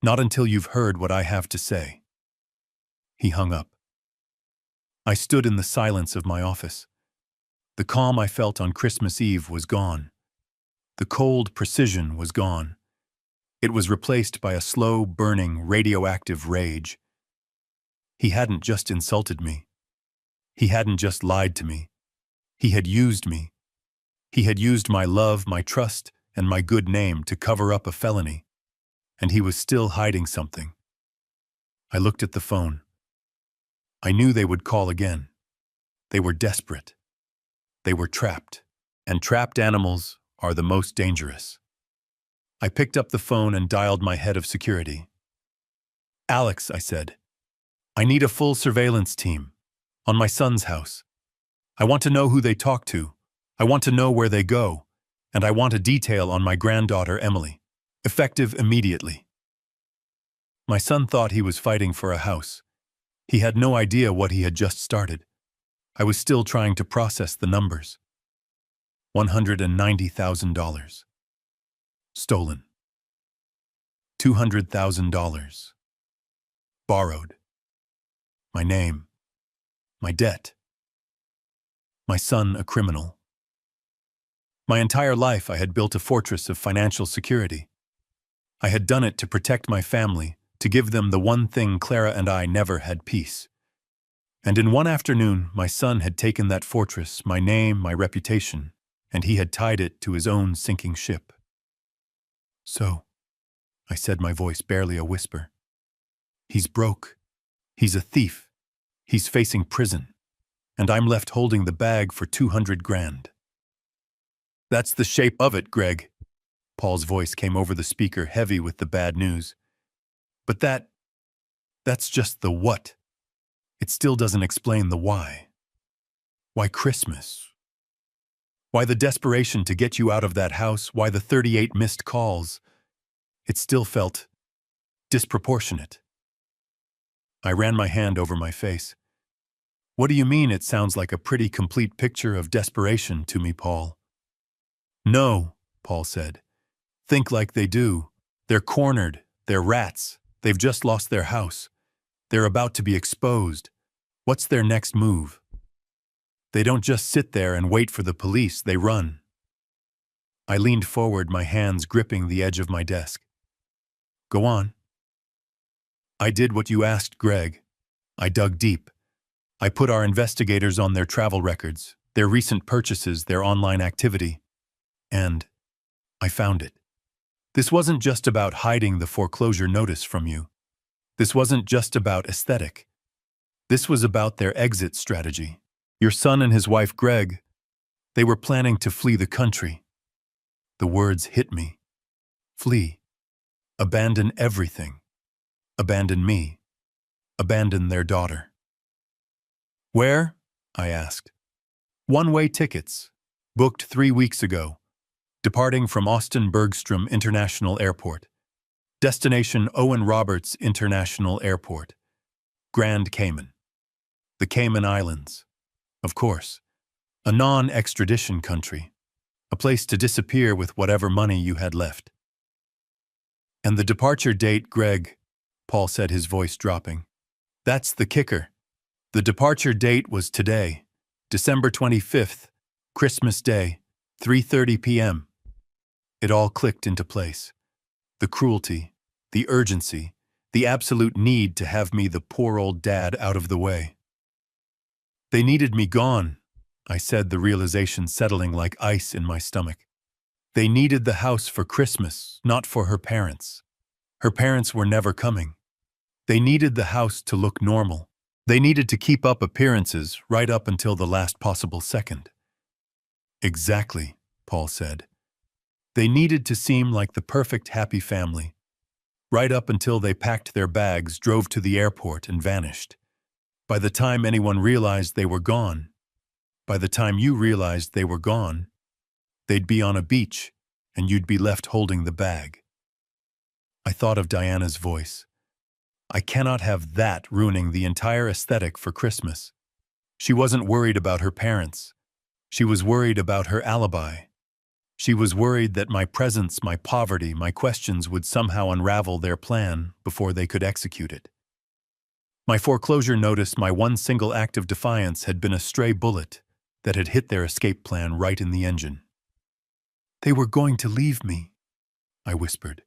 S1: Not until you've heard what I have to say." He hung up. I stood in the silence of my office. The calm I felt on Christmas Eve was gone. The cold precision was gone. It was replaced by a slow, burning, radioactive rage. He hadn't just insulted me. He hadn't just lied to me. He had used me. He had used my love, my trust, and my good name to cover up a felony. And he was still hiding something. I looked at the phone. I knew they would call again. They were desperate. They were trapped. And trapped animals are the most dangerous. I picked up the phone and dialed my head of security. "Alex," I said, "I need a full surveillance team on my son's house. I want to know who they talk to. I want to know where they go. And I want a detail on my granddaughter, Emily. Effective immediately." My son thought he was fighting for a house. He had no idea what he had just started. I was still trying to process the numbers. $190,000. Stolen. $200,000. Borrowed. My name. My debt. My son a criminal. My entire life I had built a fortress of financial security. I had done it to protect my family, to give them the one thing Clara and I never had: peace. And in one afternoon, my son had taken that fortress, my name, my reputation, and he had tied it to his own sinking ship. "So," I said, my voice barely a whisper, "he's broke. He's a thief. He's facing prison. And I'm left holding the bag for 200 grand. "That's the shape of it, Greg." Paul's voice came over the speaker, heavy with the bad news. "But that's just the what. It still doesn't explain the why. Why Christmas? Why the desperation to get you out of that house? Why the 38 missed calls? It still felt disproportionate." I ran my hand over my face. "What do you mean it sounds like a pretty complete picture of desperation to me, Paul?" "No," Paul said. "Think like they do. They're cornered. They're rats. They've just lost their house. They're about to be exposed. What's their next move? They don't just sit there and wait for the police. They run." I leaned forward, my hands gripping the edge of my desk. "Go on." "I did what you asked, Greg. I dug deep. I put our investigators on their travel records, their recent purchases, their online activity. And I found it. This wasn't just about hiding the foreclosure notice from you. This wasn't just about aesthetic. This was about their exit strategy. Your son and his wife, Greg, they were planning to flee the country." The words hit me. Flee. Abandon everything. Abandon me. Abandon their daughter. "Where?" I asked. "One-way tickets. Booked 3 weeks ago. Departing from Austin Bergstrom International Airport. Destination Owen Roberts International Airport. Grand Cayman. The Cayman Islands. Of course. A non-extradition country. A place to disappear with whatever money you had left." "And the departure date, Greg," Paul said, his voice dropping. "That's the kicker. The departure date was today, December 25th, Christmas Day, 3:30 p.m. It all clicked into place. The cruelty, the urgency, the absolute need to have me, the poor old dad, out of the way. "They needed me gone," I said, the realization settling like ice in my stomach. They needed the house for Christmas, not for her parents. Her parents were never coming. They needed the house to look normal. They needed to keep up appearances right up until the last possible second. Exactly, Paul said. They needed to seem like the perfect happy family, right up until they packed their bags, drove to the airport, and vanished. By the time anyone realized they were gone, by the time you realized they were gone, they'd be on a beach, and you'd be left holding the bag. I thought of Diana's voice. I cannot have that ruining the entire aesthetic for Christmas. She wasn't worried about her parents. She was worried about her alibi. She was worried that my presence, my poverty, my questions would somehow unravel their plan before they could execute it. My foreclosure notice, my one single act of defiance, had been a stray bullet that had hit their escape plan right in the engine. They were going to leave me, I whispered.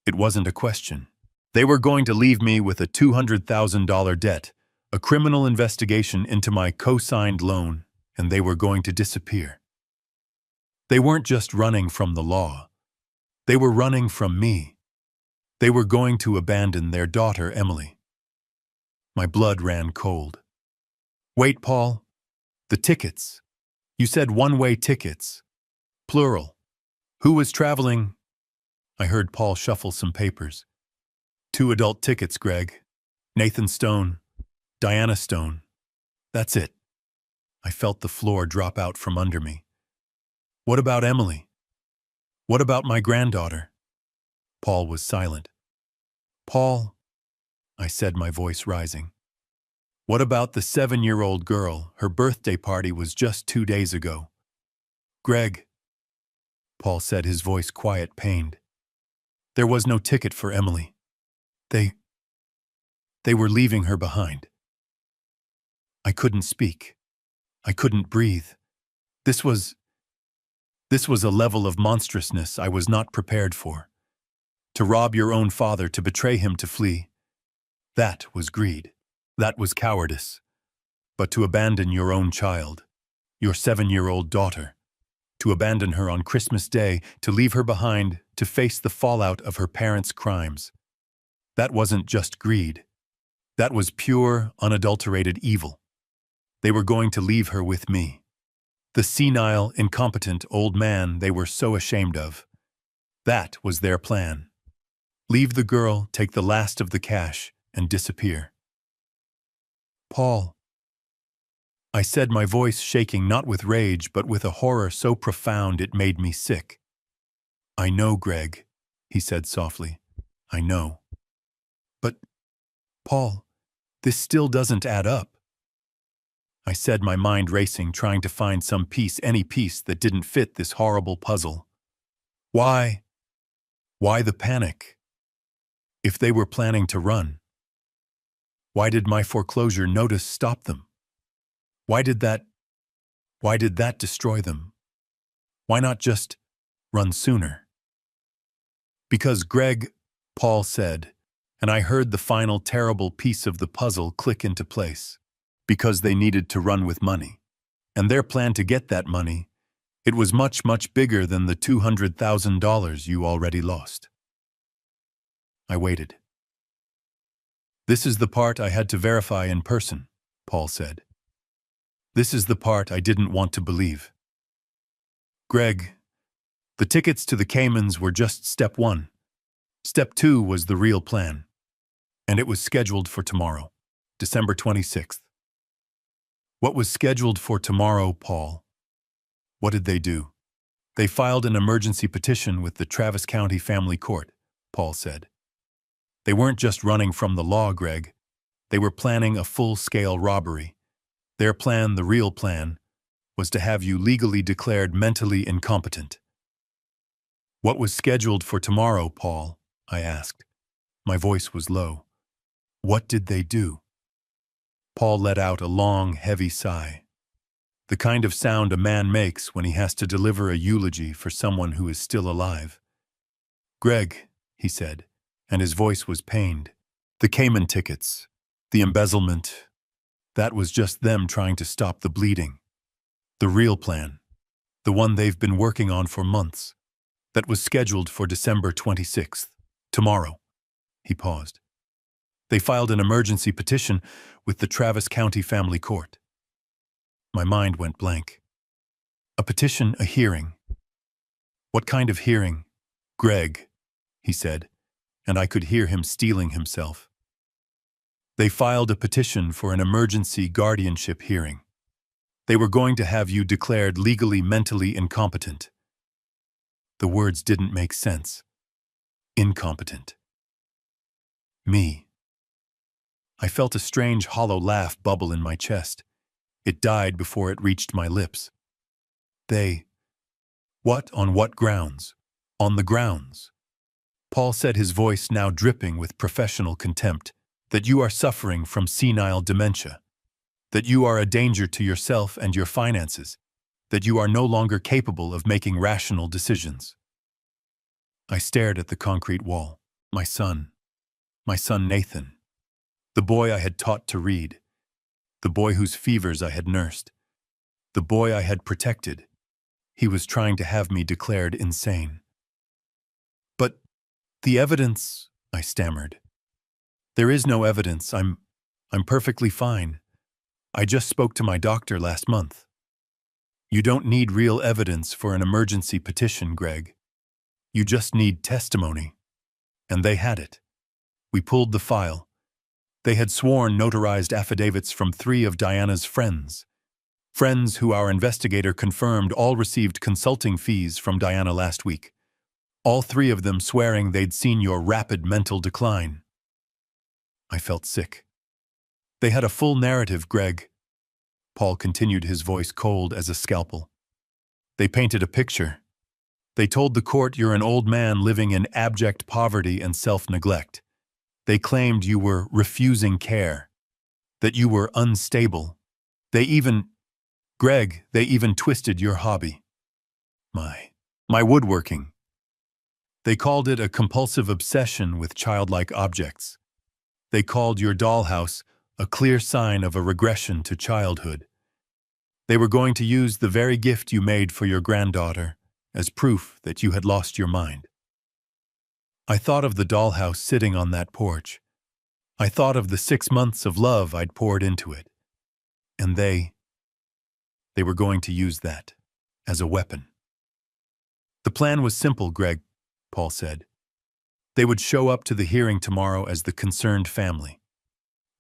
S1: It wasn't a question. They were going to leave me with a $200,000 debt, a criminal investigation into my co-signed loan, and they were going to disappear. They weren't just running from the law. They were running from me. They were going to abandon their daughter, Emily. My blood ran cold. Wait, Paul. The tickets. You said one-way tickets. Plural. Who was traveling? I heard Paul shuffle some papers. 2 adult tickets, Greg. Nathan Stone. Diana Stone. That's it. I felt the floor drop out from under me. What about Emily? What about my granddaughter? Paul was silent. Paul, I said, my voice rising. What about the 7-year-old girl? Her birthday party was just 2 days ago. Greg, Paul said, his voice quiet, pained. There was no ticket for Emily. They were leaving her behind. I couldn't speak. I couldn't breathe. This was a level of monstrousness I was not prepared for. To rob your own father, to betray him, to flee. That was greed. That was cowardice. But to abandon your own child, your 7-year-old daughter, to abandon her on Christmas Day, to leave her behind, to face the fallout of her parents' crimes. That wasn't just greed. That was pure, unadulterated evil. They were going to leave her with me. The senile, incompetent old man they were so ashamed of. That was their plan. Leave the girl, take the last of the cash, and disappear. Paul, I said, my voice shaking not with rage but with a horror so profound it made me sick. I know, Greg, he said softly. I know. But, Paul, this still doesn't add up. I said, my mind racing, trying to find some piece, any piece that didn't fit this horrible puzzle. Why? Why the panic? If they were planning to run, why did my foreclosure notice stop them? Why did that destroy them? Why not just run sooner? Because Greg, Paul said, and I heard the final terrible piece of the puzzle click into place. Because they needed to run with money. And their plan to get that money, it was much, much bigger than the $200,000 you already lost. I waited. This is the part I had to verify in person, Paul said. This is the part I didn't want to believe. Greg, the tickets to the Caymans were just step 1. Step 2 was the real plan. And it was scheduled for tomorrow, December 26th. What was scheduled for tomorrow, Paul? What did they do? They filed an emergency petition with the Travis County Family Court, Paul said. They weren't just running from the law, Greg. They were planning a full-scale robbery. Their plan, the real plan, was to have you legally declared mentally incompetent. What was scheduled for tomorrow, Paul? I asked. My voice was low. What did they do? Paul let out a long, heavy sigh. The kind of sound a man makes when he has to deliver a eulogy for someone who is still alive. Greg, he said, and his voice was pained. The Cayman tickets, the embezzlement, that was just them trying to stop the bleeding. The real plan, The one they've been working on for months. That was scheduled for December 26th. Tomorrow. He paused. They filed an emergency petition with the Travis County Family Court. My mind went blank. A petition, a hearing. What kind of hearing? Greg, he said, and I could hear him steeling himself. They filed a petition for an emergency guardianship hearing. They were going to have you declared legally mentally incompetent. The words didn't make sense. Incompetent. Me. I felt a strange hollow laugh bubble in my chest. It died before it reached my lips. They. What? On what grounds? On the grounds. Paul said, his voice now dripping with professional contempt, that you are suffering from senile dementia, that you are a danger to yourself and your finances, that you are no longer capable of making rational decisions. I stared at the concrete wall. My son Nathan, the boy I had taught to read, the boy whose fevers I had nursed, the boy I had protected. He was trying to have me declared insane. But the evidence, I stammered. There is no evidence. I'm perfectly fine. I just spoke to my doctor last month. You don't need real evidence for an emergency petition, Greg. You just need testimony. And they had it. We pulled the file. They had sworn notarized affidavits from 3 of Diana's friends. Friends who our investigator confirmed all received consulting fees from Diana last week. All 3 of them swearing they'd seen your rapid mental decline. I felt sick. They had a full narrative, Greg. Paul continued, his voice cold as a scalpel. They painted a picture. They told the court you're an old man living in abject poverty and self-neglect. They claimed you were refusing care, that you were unstable. They even twisted your hobby. My woodworking. They called it a compulsive obsession with childlike objects. They called your dollhouse a clear sign of a regression to childhood. They were going to use the very gift you made for your granddaughter as proof that you had lost your mind. I thought of the dollhouse sitting on that porch. I thought of the 6 months of love I'd poured into it. And they were going to use that as a weapon. The plan was simple, Greg, Paul said. They would show up to the hearing tomorrow as the concerned family.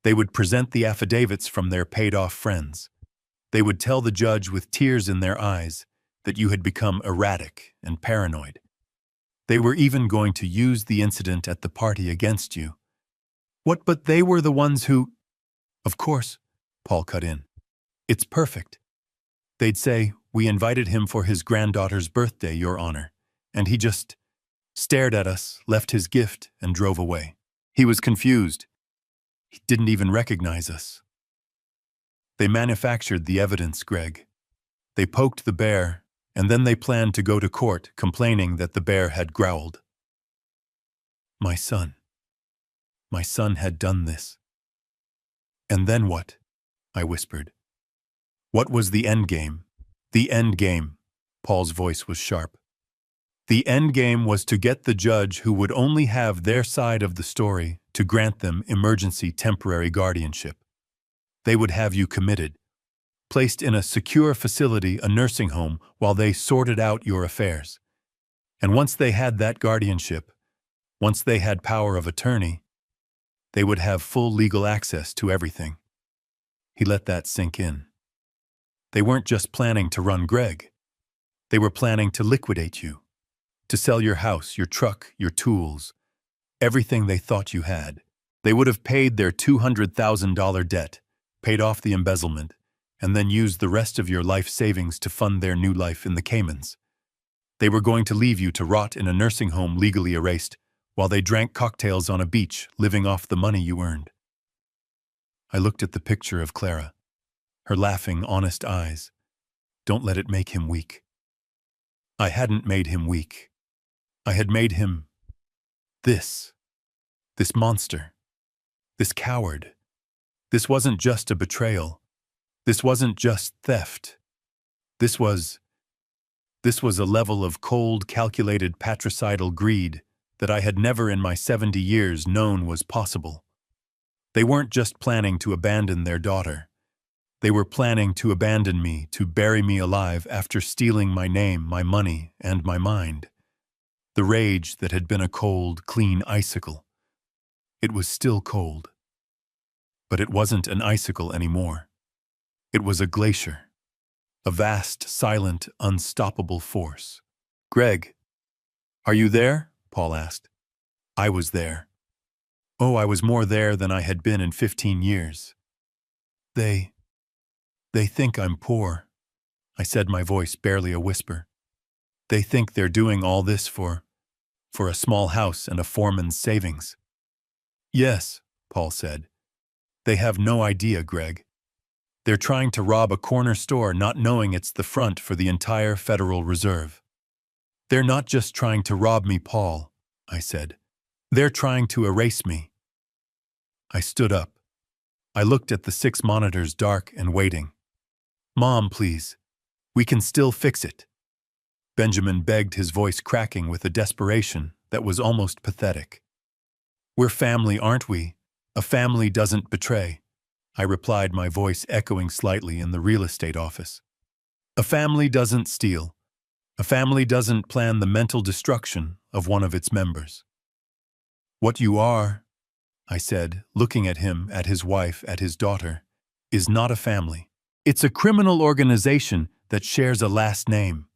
S1: They would present the affidavits from their paid-off friends. They would tell the judge with tears in their eyes that you had become erratic and paranoid. They were even going to use the incident at the party against you. What, but they were the ones who… Of course, Paul cut in. It's perfect. They'd say, we invited him for his granddaughter's birthday, Your Honor, and he just stared at us, left his gift, and drove away. He was confused. He didn't even recognize us. They manufactured the evidence, Greg. They poked the bear, and then they planned to go to court complaining that the bear had growled. My son had done this. And then what? I whispered. What was the end game? The end game, Paul's voice was sharp. The end game was to get the judge who would only have their side of the story to grant them emergency temporary guardianship. They would have you committed, placed in a secure facility, a nursing home, while they sorted out your affairs. And once they had that guardianship, once they had power of attorney, they would have full legal access to everything. He let that sink in. They weren't just planning to run Greg. They were planning to liquidate you, to sell your house, your truck, your tools, everything they thought you had. They would have paid their $200,000 debt, paid off the embezzlement, and then used the rest of your life savings to fund their new life in the Caymans. They were going to leave you to rot in a nursing home legally erased, while they drank cocktails on a beach, living off the money you earned. I looked at the picture of Clara, her laughing, honest eyes. Don't let it make him weak. I hadn't made him weak. I had made him this monster, this coward. This wasn't just a betrayal. This wasn't just theft. This was This was a level of cold, calculated patricidal greed that I had never in my 70 years known was possible. They weren't just planning to abandon their daughter. They were planning to abandon me, to bury me alive after stealing my name, my money, and my mind. The rage that had been a cold, clean icicle. It was still cold. But it wasn't an icicle anymore. It was a glacier. A vast, silent, unstoppable force. "Greg, are you there?" Paul asked. I was there. Oh, I was more there than I had been in 15 years. They think I'm poor," I said, my voice barely a whisper. "They think they're doing all this for a small house and a foreman's savings." "Yes," Paul said. "They have no idea, Greg. They're trying to rob a corner store not knowing it's the front for the entire Federal Reserve." "They're not just trying to rob me, Paul," I said. "They're trying to erase me." I stood up. I looked at the 6 monitors, dark and waiting. "Mom, please. We can still fix it." Benjamin begged, his voice cracking with a desperation that was almost pathetic. "We're family, aren't we? A family doesn't betray," I replied, my voice echoing slightly in the real estate office. "A family doesn't steal. A family doesn't plan the mental destruction of one of its members." "What you are," I said, looking at him, at his wife, at his daughter, "is not a family. It's a criminal organization that shares a last name."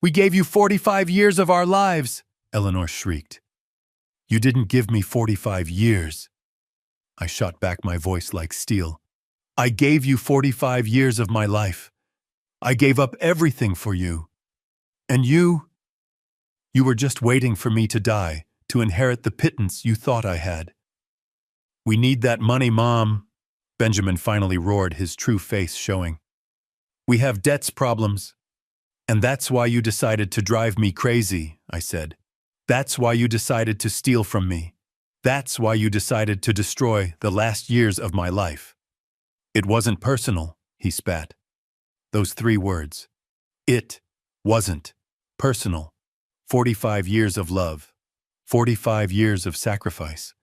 S1: "We gave you 45 years of our lives," Eleanor shrieked. "You didn't give me 45 years. I shot back, my voice like steel. "I gave you 45 years of my life. I gave up everything for you. And you were just waiting for me to die, to inherit the pittance you thought I had." "We need that money, Mom," Benjamin finally roared, his true face showing. "We have debts problems. And that's why you decided to drive me crazy," I said. "That's why you decided to steal from me. That's why you decided to destroy the last years of my life." "It wasn't personal," he spat. Those 3 words. It wasn't personal. 45 years of love. 45 years of sacrifice.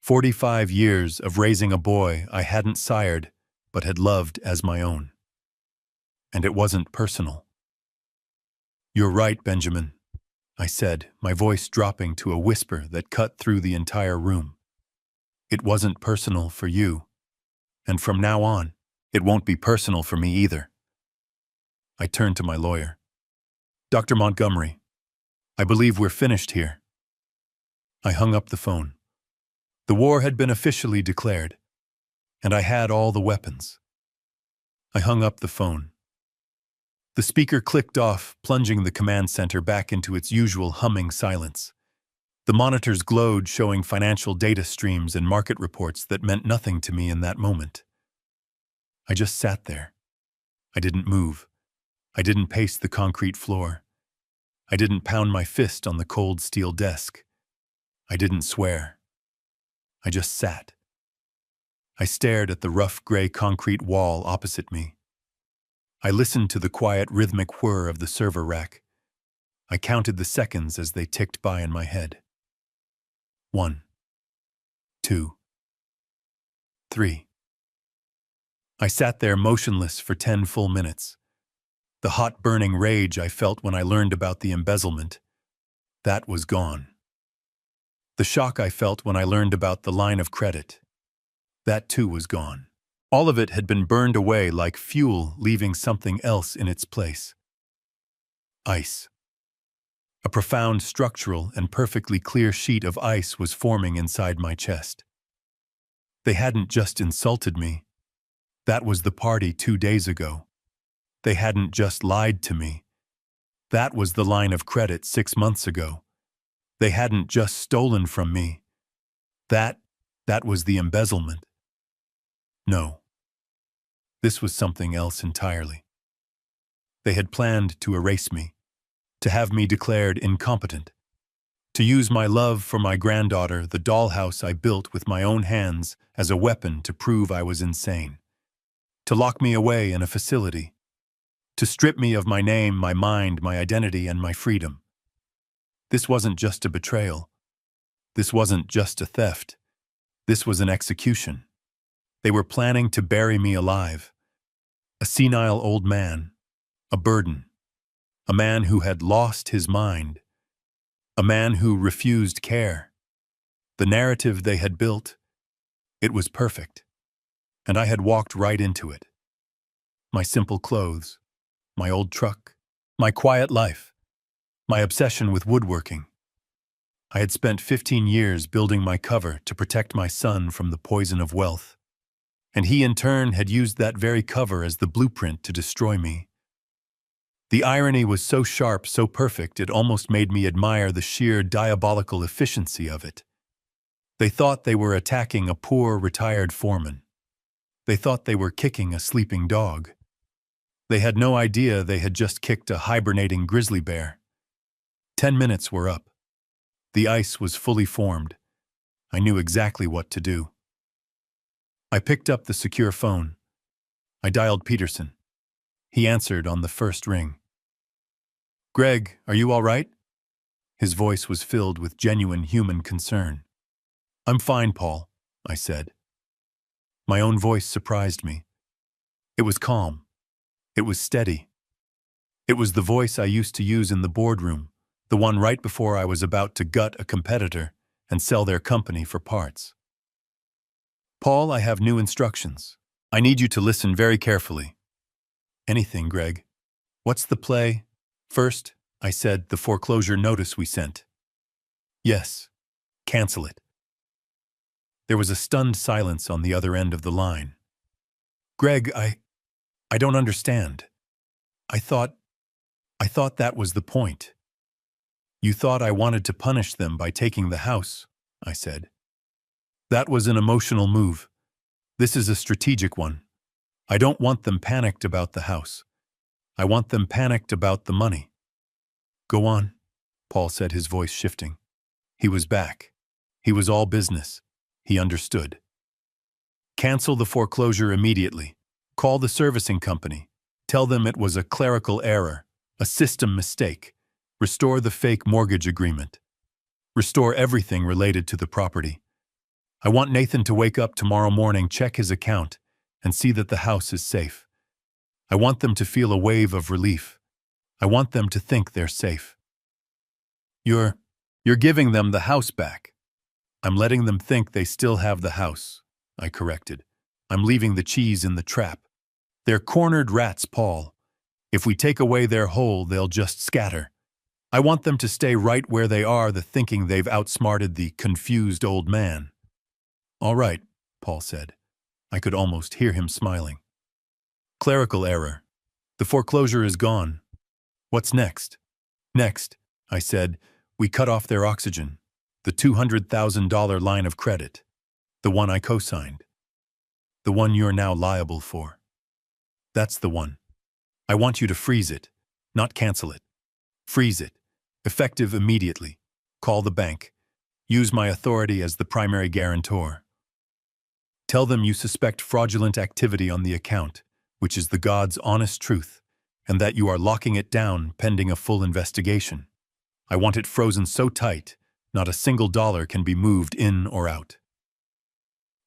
S1: 45 years of raising a boy I hadn't sired, but had loved as my own. And it wasn't personal. "You're right, Benjamin," I said, my voice dropping to a whisper that cut through the entire room. "It wasn't personal for you. And from now on, it won't be personal for me either." I turned to my lawyer. "Dr. Montgomery, I believe we're finished here." I hung up the phone. The war had been officially declared, and I had all the weapons. I hung up the phone. The speaker clicked off, plunging the command center back into its usual humming silence. The monitors glowed, showing financial data streams and market reports that meant nothing to me in that moment. I just sat there. I didn't move. I didn't pace the concrete floor. I didn't pound my fist on the cold steel desk. I didn't swear. I just sat. I stared at the rough gray concrete wall opposite me. I listened to the quiet rhythmic whir of the server rack. I counted the seconds as they ticked by in my head. 1, 2, 3. I sat there motionless for 10 full minutes. The hot burning rage I felt when I learned about the embezzlement, that was gone. The shock I felt when I learned about the line of credit, that too was gone. All of it had been burned away like fuel, leaving something else in its place. Ice. A profound structural and perfectly clear sheet of ice was forming inside my chest. They hadn't just insulted me. That was the party 2 days ago. They hadn't just lied to me. That was the line of credit 6 months ago. They hadn't just stolen from me. That was the embezzlement. No. This was something else entirely. They had planned to erase me, to have me declared incompetent, to use my love for my granddaughter, the dollhouse I built with my own hands, as a weapon to prove I was insane, to lock me away in a facility, to strip me of my name, my mind, my identity, and my freedom. This wasn't just a betrayal. This wasn't just a theft. This was an execution. They were planning to bury me alive. A senile old man, a burden, a man who had lost his mind, a man who refused care. The narrative they had built, it was perfect, and I had walked right into it. My simple clothes, my old truck, my quiet life, my obsession with woodworking. I had spent 15 years building my cover to protect my son from the poison of wealth, and he in turn had used that very cover as the blueprint to destroy me. The irony was so sharp, so perfect, it almost made me admire the sheer diabolical efficiency of it. They thought they were attacking a poor, retired foreman. They thought they were kicking a sleeping dog. They had no idea they had just kicked a hibernating grizzly bear. 10 minutes were up. The ice was fully formed. I knew exactly what to do. I picked up the secure phone. I dialed Peterson. He answered on the first ring. "Greg, are you all right?" His voice was filled with genuine human concern. "I'm fine, Paul," I said. My own voice surprised me. It was calm. It was steady. It was the voice I used to use in the boardroom, the one right before I was about to gut a competitor and sell their company for parts. "Paul, I have new instructions. I need you to listen very carefully." "Anything, Greg. What's the play?" "First," I said, "the foreclosure notice we sent." "Yes. Cancel it." There was a stunned silence on the other end of the line. "Greg, I don't understand. I thought that was the point." "You thought I wanted to punish them by taking the house," I said. "That was an emotional move. This is a strategic one. I don't want them panicked about the house. I want them panicked about the money." "Go on," Paul said, his voice shifting. He was back. He was all business. He understood. "Cancel the foreclosure immediately. Call the servicing company. Tell them it was a clerical error, a system mistake. Restore the fake mortgage agreement. Restore everything related to the property. I want Nathan to wake up tomorrow morning, check his account, and see that the house is safe. I want them to feel a wave of relief. I want them to think they're safe." You're giving them the house back." "I'm letting them think they still have the house," I corrected. "I'm leaving the cheese in the trap. They're cornered rats, Paul. If we take away their hole, they'll just scatter. I want them to stay right where they are, thinking they've outsmarted the confused old man." "All right," Paul said. I could almost hear him smiling. "Clerical error. The foreclosure is gone. What's next?" "Next," I said, "we cut off their oxygen. The $200,000 line of credit. The one I co-signed. The one you're now liable for. That's the one. I want you to freeze it, not cancel it. Freeze it. Effective immediately. Call the bank. Use my authority as the primary guarantor. Tell them you suspect fraudulent activity on the account, which is the God's honest truth, and that you are locking it down pending a full investigation. I want it frozen so tight, not a single dollar can be moved in or out."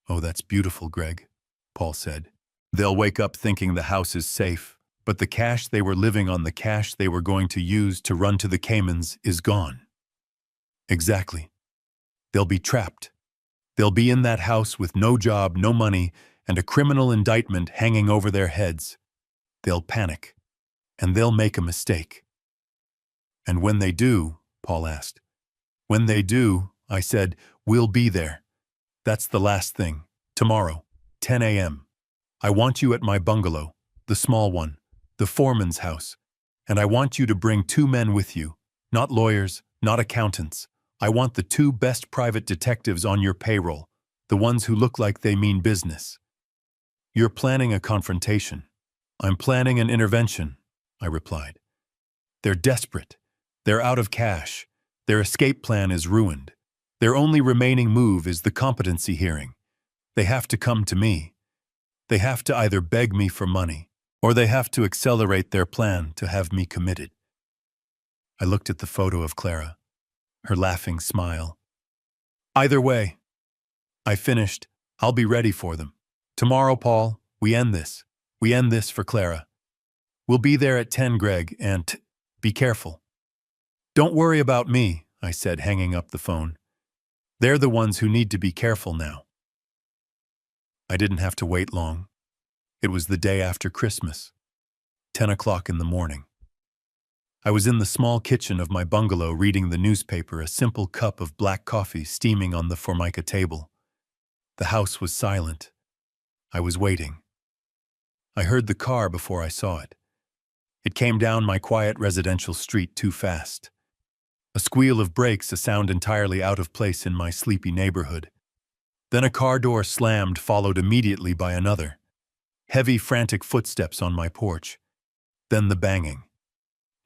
S1: "Oh, that's beautiful, Greg," Paul said. "They'll wake up thinking the house is safe, but the cash they were living on, the cash they were going to use to run to the Caymans, is gone." "Exactly. They'll be trapped. They'll be in that house with no job, no money, and a criminal indictment hanging over their heads. They'll panic, and they'll make a mistake." "And when they do," Paul asked. "When they do," I said, "we'll be there. That's the last thing. Tomorrow, 10 a.m. I want you at my bungalow, the small one, the foreman's house, and I want you to bring 2 men with you, not lawyers, not accountants. I want the 2 best private detectives on your payroll, the ones who look like they mean business." "You're planning a confrontation." "I'm planning an intervention," I replied. "They're desperate. They're out of cash. Their escape plan is ruined. Their only remaining move is the competency hearing. They have to come to me. They have to either beg me for money, or they have to accelerate their plan to have me committed. I looked at the photo of Clara, her laughing smile. Either way, I finished. I'll be ready for them. Tomorrow, Paul, we end this. We end this for Clara. We'll be there at 10, Greg, and be careful. Don't worry about me, I said, hanging up the phone. They're the ones who need to be careful now. I didn't have to wait long. It was the day after Christmas, 10 o'clock in the morning. I was in the small kitchen of my bungalow reading the newspaper, a simple cup of black coffee steaming on the formica table. The house was silent. I was waiting. I heard the car before I saw it. It came down my quiet residential street too fast. A squeal of brakes, a sound entirely out of place in my sleepy neighborhood. Then a car door slammed, followed immediately by another. Heavy, frantic footsteps on my porch. Then the banging.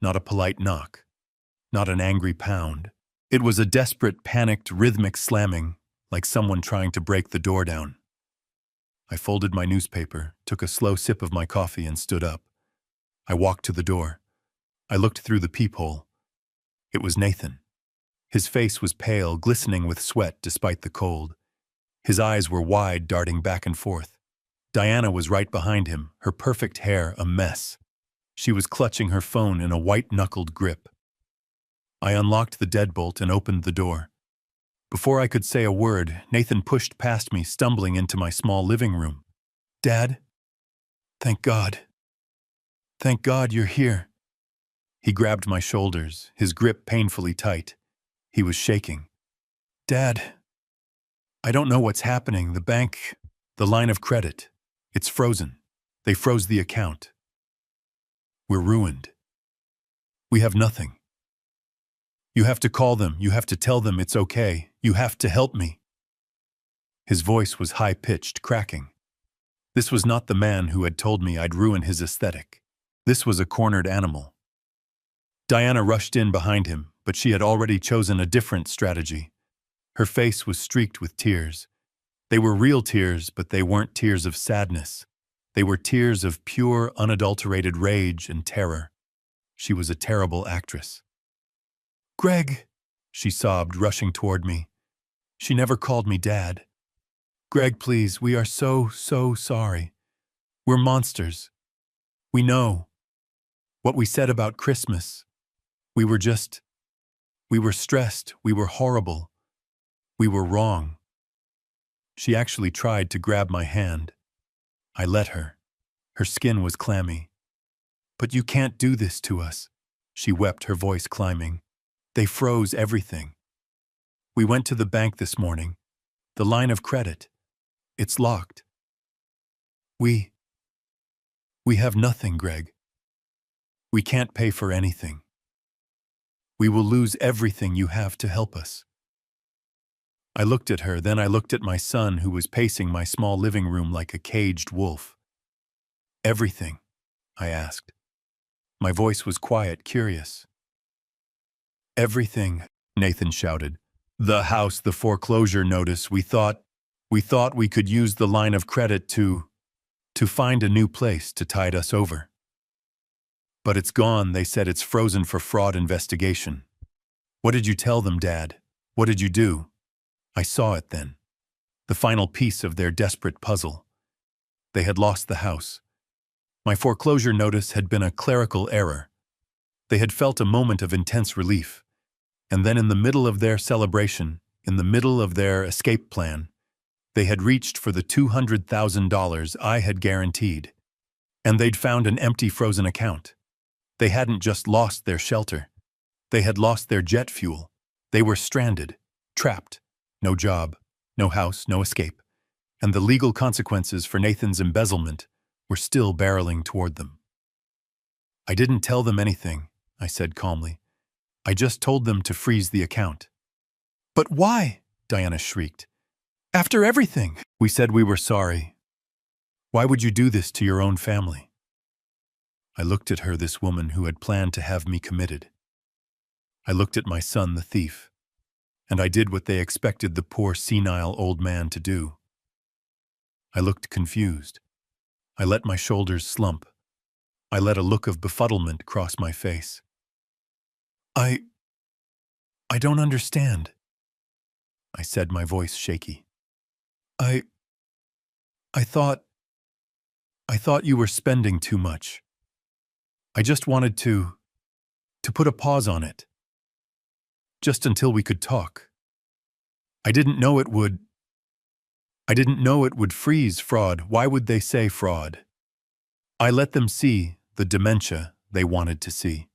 S1: Not a polite knock. Not an angry pound. It was a desperate, panicked, rhythmic slamming, like someone trying to break the door down. I folded my newspaper, took a slow sip of my coffee, and stood up. I walked to the door. I looked through the peephole. It was Nathan. His face was pale, glistening with sweat despite the cold. His eyes were wide, darting back and forth. Diana was right behind him, her perfect hair a mess. She was clutching her phone in a white-knuckled grip. I unlocked the deadbolt and opened the door. Before I could say a word, Nathan pushed past me, stumbling into my small living room. Dad? Thank God. Thank God you're here. He grabbed my shoulders, his grip painfully tight. He was shaking. Dad, I don't know what's happening. The line of credit, it's frozen. They froze the account. We're ruined. We have nothing. You have to call them. You have to tell them it's okay. You have to help me. His voice was high-pitched, cracking. This was not the man who had told me I'd ruin his aesthetic. This was a cornered animal. Diana rushed in behind him, but she had already chosen a different strategy. Her face was streaked with tears. They were real tears, but they weren't tears of sadness. They were tears of pure, unadulterated rage and terror. She was a terrible actress. Greg, she sobbed, rushing toward me. She never called me Dad. Greg, please, we are so sorry. We're monsters. We know. What we said about Christmas. We were stressed. We were horrible. We were wrong. She actually tried to grab my hand. I let her. Her skin was clammy. But you can't do this to us, she wept, her voice climbing. They froze everything. We went to the bank this morning. The line of credit. It's locked. We have nothing, Greg. We can't pay for anything. We will lose everything you have to help us. I looked at her, then I looked at my son, who was pacing my small living room like a caged wolf. Everything? I asked. My voice was quiet, curious. Everything, Nathan shouted. The house, the foreclosure notice. We thought we could use the line of credit to find a new place to tide us over. But it's gone. They said it's frozen for fraud investigation. What did you tell them, Dad? What did you do? I saw it then. The final piece of their desperate puzzle. They had lost the house. My foreclosure notice had been a clerical error. They had felt a moment of intense relief. And then in the middle of their celebration, in the middle of their escape plan, they had reached for the $200,000 I had guaranteed. And they'd found an empty frozen account. They hadn't just lost their shelter. They had lost their jet fuel. They were stranded, trapped. No job, no house, no escape. And the legal consequences for Nathan's embezzlement were still barreling toward them. I didn't tell them anything, I said calmly. I just told them to freeze the account. But why? Diana shrieked. After everything, we said we were sorry. Why would you do this to your own family? I looked at her, this woman who had planned to have me committed. I looked at my son, the thief. And I did what they expected the poor senile old man to do. I looked confused. I let my shoulders slump. I let a look of befuddlement cross my face. I don't understand, I said, my voice shaky. I I thought you were spending too much. I just wanted to put a pause on it. Just until we could talk. I didn't know it would freeze fraud. Why would they say fraud? I let them see the dementia they wanted to see.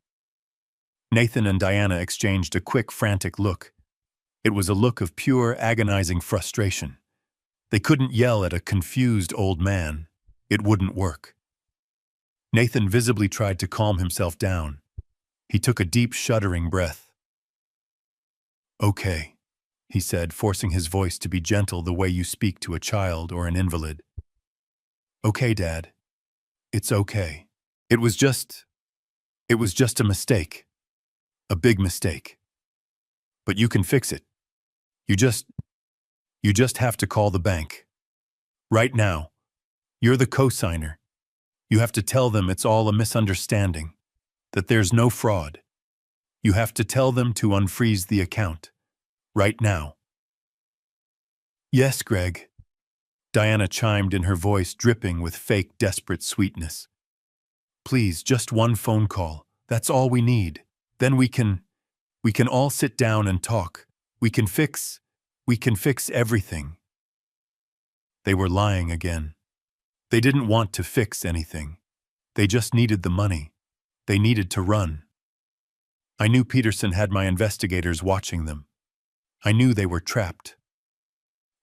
S1: Nathan and Diana exchanged a quick, frantic look. It was a look of pure, agonizing frustration. They couldn't yell at a confused old man. It wouldn't work. Nathan visibly tried to calm himself down. He took a deep, shuddering breath. "Okay," he said, forcing his voice to be gentle the way you speak to a child or an invalid. "Okay, Dad. It's okay. It was just a mistake. A big mistake. But you can fix it. You just have to call the bank. Right now. You're the co-signer. You have to tell them it's all a misunderstanding, that there's no fraud. You have to tell them to unfreeze the account. Right now." "Yes, Greg," Diana chimed in, her voice dripping with fake, desperate sweetness. "Please, just one phone call. That's all we need. Then we can all sit down and talk. We can fix everything." They were lying again. They didn't want to fix anything. They just needed the money. They needed to run. I knew Peterson had my investigators watching them. I knew they were trapped.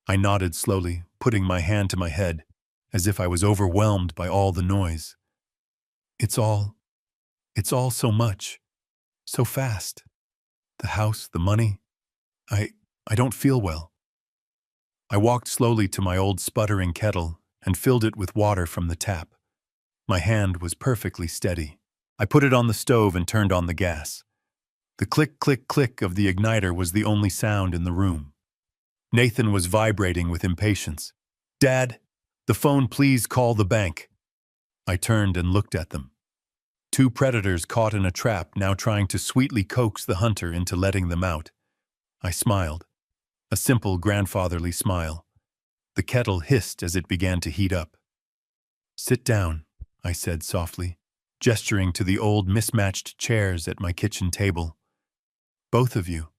S1: I nodded slowly, putting my hand to my head, as if I was overwhelmed by all the noise. It's all so much. So fast. The house, the money. I don't feel well. I walked slowly to my old sputtering kettle and filled it with water from the tap. My hand was perfectly steady. I put it on the stove and turned on the gas. The click, click, click of the igniter was the only sound in the room. Nathan was vibrating with impatience. "Dad, the phone, please call the bank." I turned and looked at them. Two predators caught in a trap, now trying to sweetly coax the hunter into letting them out. I smiled. A simple, grandfatherly smile. The kettle hissed as it began to heat up. "Sit down," I said softly, gesturing to the old mismatched chairs at my kitchen table. "Both of you.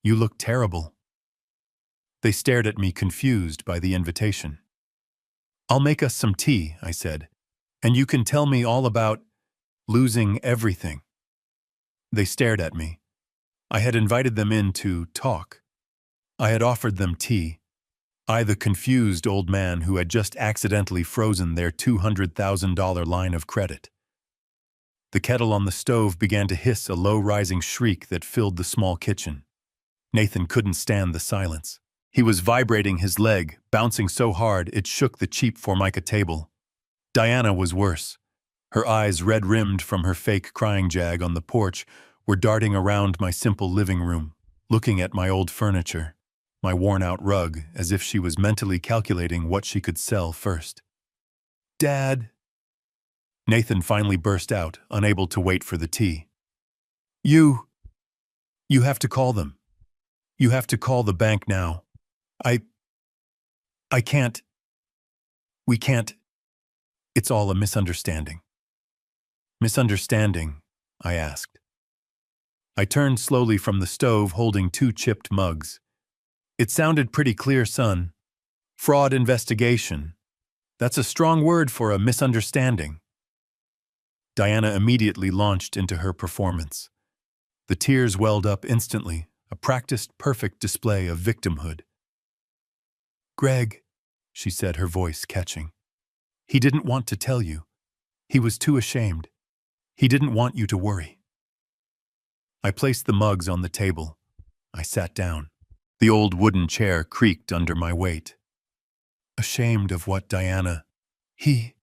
S1: You look terrible." They stared at me, confused by the invitation. "I'll make us some tea," I said, "and you can tell me all about losing everything." They stared at me. I had invited them in to talk. I had offered them tea. I, the confused old man who had just accidentally frozen their $200,000 line of credit. The kettle on the stove began to hiss a low-rising shriek that filled the small kitchen. Nathan couldn't stand the silence. He was vibrating his leg, bouncing so hard it shook the cheap Formica table. Diana was worse. Her eyes, red-rimmed from her fake crying jag on the porch, were darting around my simple living room, looking at my old furniture, my worn-out rug, as if she was mentally calculating what she could sell first. "Dad," Nathan finally burst out, unable to wait for the tea. You have to call them. You have to call the bank now. I can't. We can't. It's all a misunderstanding." "Misunderstanding?" I asked. I turned slowly from the stove, holding two chipped mugs. "It sounded pretty clear, son. Fraud investigation. That's a strong word for a misunderstanding." Diana immediately launched into her performance. The tears welled up instantly, a practiced, perfect display of victimhood. "Greg," she said, her voice catching. "He didn't want to tell you. He was too ashamed. He didn't want you to worry." I placed the mugs on the table. I sat down. The old wooden chair creaked under my weight. "Ashamed of what, Diana? He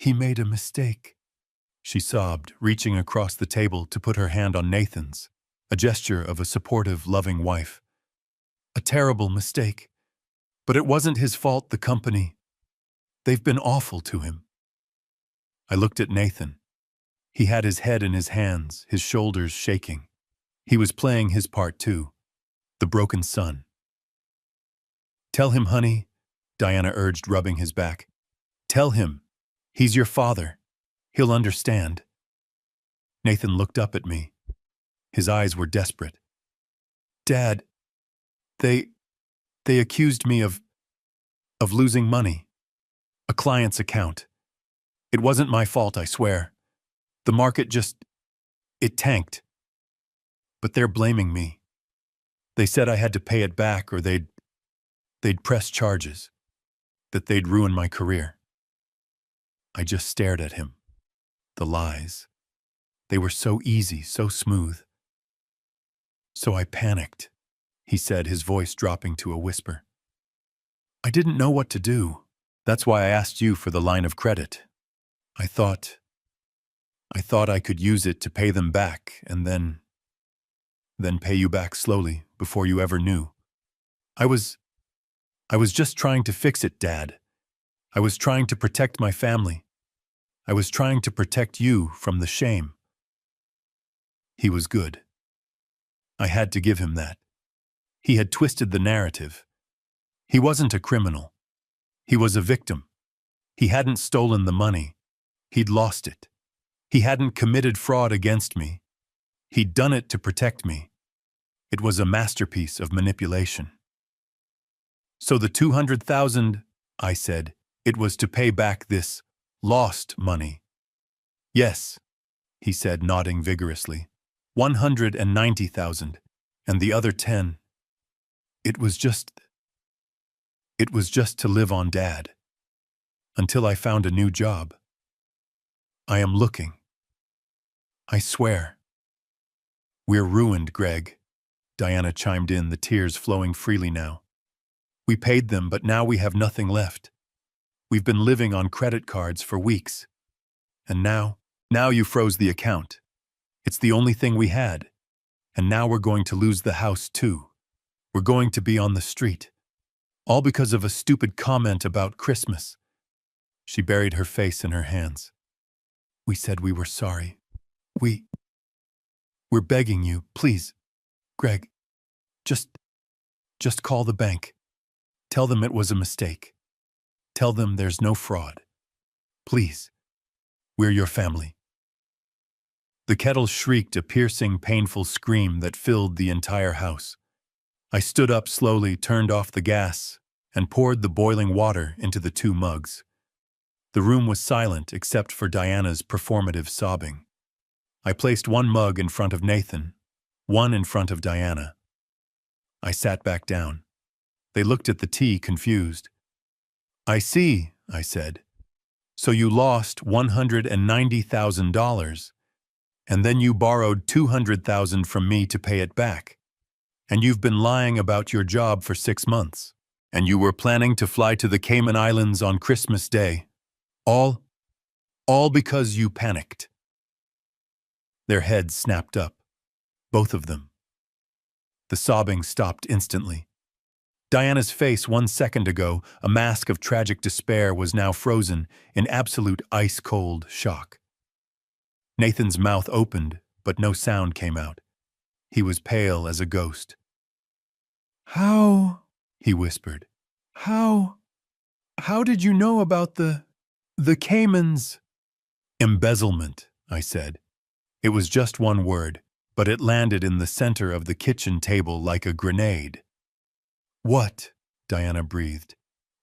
S1: made a mistake," she sobbed, reaching across the table to put her hand on Nathan's, a gesture of a supportive, loving wife. "A terrible mistake. But it wasn't his fault, the company. They've been awful to him." I looked at Nathan. He had his head in his hands, his shoulders shaking. He was playing his part too, the broken son. "Tell him, honey," Diana urged, rubbing his back. "Tell him. He's your father. He'll understand." Nathan looked up at me. His eyes were desperate. "Dad, they accused me of losing money. A client's account. It wasn't my fault, I swear. The market it tanked. But they're blaming me. They said I had to pay it back or they'd press charges, that they'd ruin my career." I just stared at him. The lies. They were so easy, so smooth. "So I panicked," he said, his voice dropping to a whisper. "I didn't know what to do. That's why I asked you for the line of credit. I thought I could use it to pay them back and then pay you back slowly before you ever knew. I was just trying to fix it, Dad. I was trying to protect my family. I was trying to protect you from the shame." He was good. I had to give him that. He had twisted the narrative. He wasn't a criminal. He was a victim. He hadn't stolen the money. He'd lost it. He hadn't committed fraud against me. He'd done it to protect me. It was a masterpiece of manipulation. "So the 200,000, I said, "it was to pay back this lost money." "Yes," he said, nodding vigorously. 190,000, and the other 10. It was just to live on, Dad. Until I found a new job. I am looking. I swear." "We're ruined, Greg," Diana chimed in, the tears flowing freely now. "We paid them, but now we have nothing left. We've been living on credit cards for weeks. And now you froze the account. It's the only thing we had. And now we're going to lose the house too. We're going to be on the street. All because of a stupid comment about Christmas." She buried her face in her hands. "We said we were sorry. We're begging you, please, Greg, just call the bank. Tell them it was a mistake. Tell them there's no fraud. Please, we're your family." The kettle shrieked a piercing, painful scream that filled the entire house. I stood up slowly, turned off the gas, and poured the boiling water into the 2 mugs. The room was silent except for Diana's performative sobbing. I placed 1 mug in front of Nathan, 1 in front of Diana. I sat back down. They looked at the tea, confused. "I see," I said. "So you lost $190,000, and then you borrowed $200,000 from me to pay it back. And you've been lying about your job for 6 months. And you were planning to fly to the Cayman Islands on Christmas Day. All because you panicked." Their heads snapped up, both of them. The sobbing stopped instantly. Diana's face 1 second ago, a mask of tragic despair, was now frozen in absolute ice-cold shock. Nathan's mouth opened, but no sound came out. He was pale as a ghost. "How?" he whispered. How did you know about the Caymans?" "Embezzlement," I said. It was just 1 word, but it landed in the center of the kitchen table like a grenade. "What?" Diana breathed.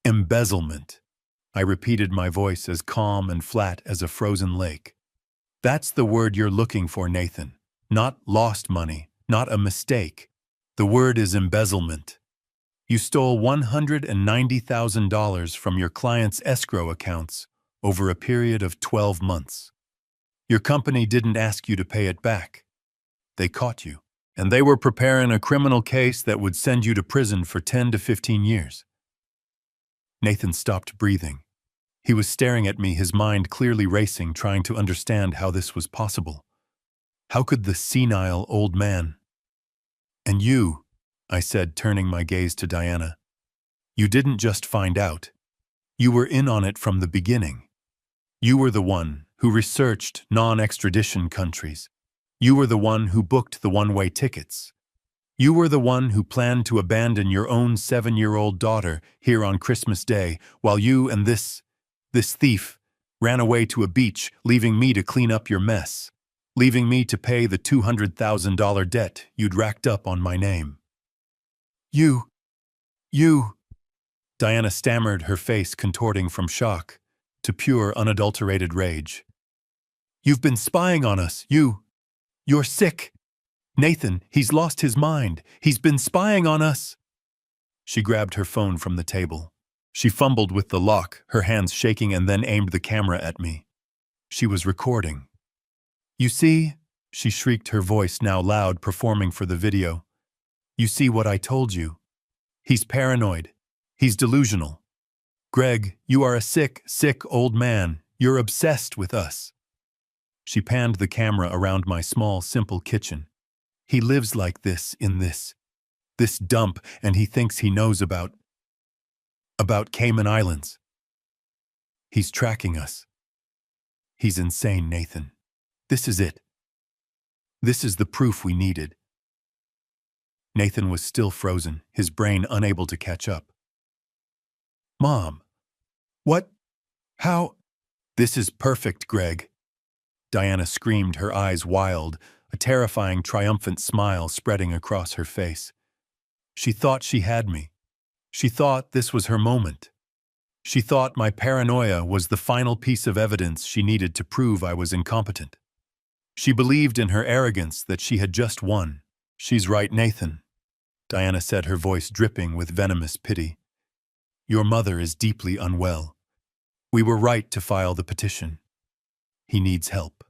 S1: "Embezzlement." I repeated, my voice as calm and flat as a frozen lake. "That's the word you're looking for, Nathan. Not lost money, not a mistake. The word is embezzlement. You stole $190,000 from your client's escrow accounts over a period of 12 months. Your company didn't ask you to pay it back. They caught you, and they were preparing a criminal case that would send you to prison for 10 to 15 years. Nathan stopped breathing. He was staring at me, his mind clearly racing, trying to understand how this was possible. How could the senile old man... "And you," I said, turning my gaze to Diana, "you didn't just find out. You were in on it from the beginning. You were the one who researched non-extradition countries. You were the one who booked the one-way tickets. You were the one who planned to abandon your own 7-year-old daughter here on Christmas Day while you and this thief ran away to a beach, leaving me to clean up your mess, leaving me to pay the $200,000 debt you'd racked up on my name. You, Diana stammered, her face contorting from shock to pure, unadulterated rage. You've been spying on us, you're sick. Nathan, he's lost his mind. He's been spying on us. She grabbed her phone from the table. She fumbled with the lock, her hands shaking, and then aimed the camera at me. She was recording. You see, she shrieked, her voice now loud, performing for the video. You see what I told you? He's paranoid. He's delusional. Greg, you are a sick old man. You're obsessed with us. She panned the camera around my small, simple kitchen. He lives like this in this dump, and he thinks he knows about Cayman Islands. He's tracking us. He's insane, Nathan. This is it. This is the proof we needed. Nathan was still frozen, his brain unable to catch up. Mom, what? How? This is perfect, Greg. Diana screamed, her eyes wild, a terrifying, triumphant smile spreading across her face. She thought she had me. She thought this was her moment. She thought my paranoia was the final piece of evidence she needed to prove I was incompetent. She believed in her arrogance that she had just won. She's right, Nathan, Diana said, her voice dripping with venomous pity. Your mother is deeply unwell. We were right to file the petition. He needs help.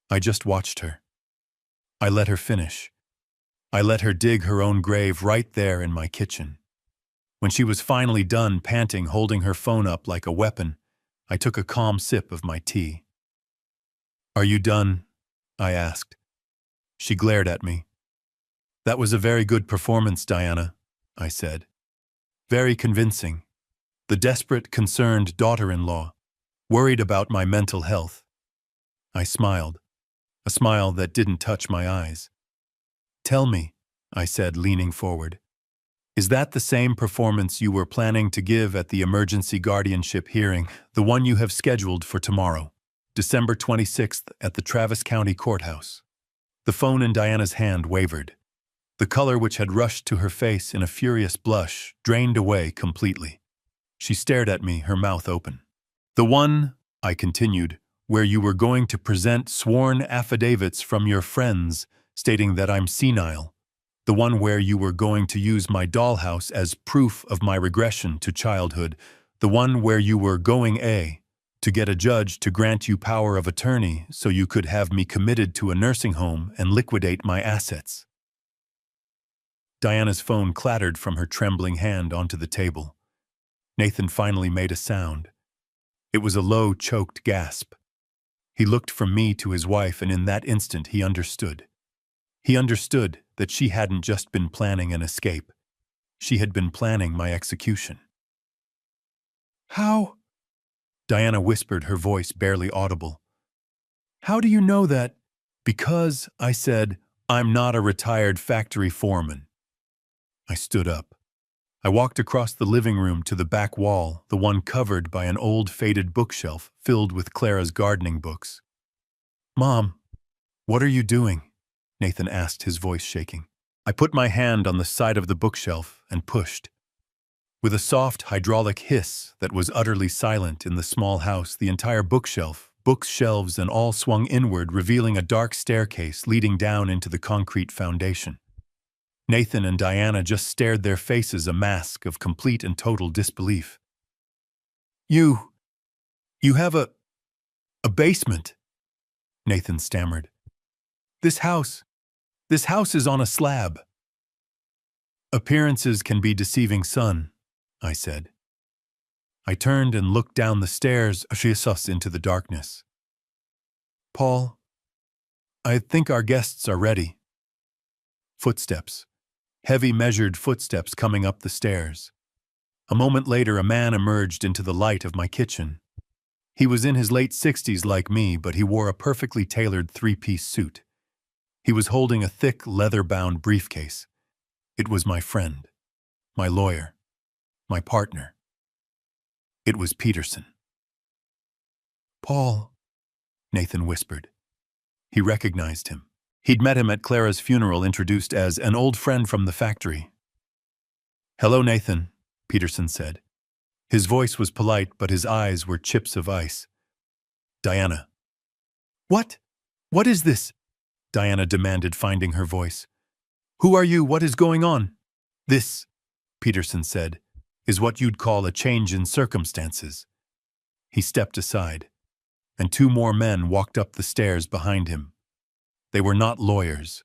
S1: I just watched her. I let her finish. I let her dig her own grave right there in my kitchen. When she was finally done, panting, holding her phone up like a weapon, I took a calm sip of my tea. Are you done? I asked. She glared at me. That was a very good performance, Diana, I said. Very convincing. The desperate, concerned daughter-in-law, worried about my mental health. I smiled, a smile that didn't touch my eyes. Tell me, I said, leaning forward, is that the same performance you were planning to give at the emergency guardianship hearing, the one you have scheduled for tomorrow, December 26th at the Travis County Courthouse? The phone in Diana's hand wavered. The color which had rushed to her face in a furious blush drained away completely. She stared at me, her mouth open. The one, I continued, where you were going to present sworn affidavits from your friends stating that I'm senile. The one where you were going to use my dollhouse as proof of my regression to childhood. The one where you were going to get a judge to grant you power of attorney so you could have me committed to a nursing home and liquidate my assets. Diana's phone clattered from her trembling hand onto the table. Nathan finally made a sound. It was a low, choked gasp. He looked from me to his wife, and in that instant he understood. He understood that she hadn't just been planning an escape. She had been planning my execution. How? Diana whispered, her voice barely audible. How do you know that? Because, I said, I'm not a retired factory foreman. I stood up. I walked across the living room to the back wall, the one covered by an old faded bookshelf filled with Clara's gardening books. Mom, what are you doing? Nathan asked, his voice shaking. I put my hand on the side of the bookshelf and pushed. With a soft hydraulic hiss that was utterly silent in the small house, the entire bookshelf, books, shelves, and all swung inward, revealing a dark staircase leading down into the concrete foundation. Nathan and Diana just stared, their faces a mask of complete and total disbelief. You have a basement, Nathan stammered. This house is on a slab. Appearances can be deceiving, son, I said. I turned and looked down the stairs, into the darkness. Paul, I think our guests are ready. Footsteps. Heavy, measured footsteps coming up the stairs. A moment later, a man emerged into the light of my kitchen. He was in his late 60s like me, but he wore a perfectly tailored three-piece suit. He was holding a thick, leather-bound briefcase. It was my friend, my lawyer, my partner. It was Peterson. "Paul," Nathan whispered. He recognized him. He'd met him at Clara's funeral, introduced as an old friend from the factory. "Hello, Nathan," Peterson said. His voice was polite, but his eyes were chips of ice. "Diana." "What? What is this?" Diana demanded, finding her voice. "Who are you? What is going on?" "This," Peterson said, "is what you'd call a change in circumstances." He stepped aside, and two more men walked up the stairs behind him. They were not lawyers.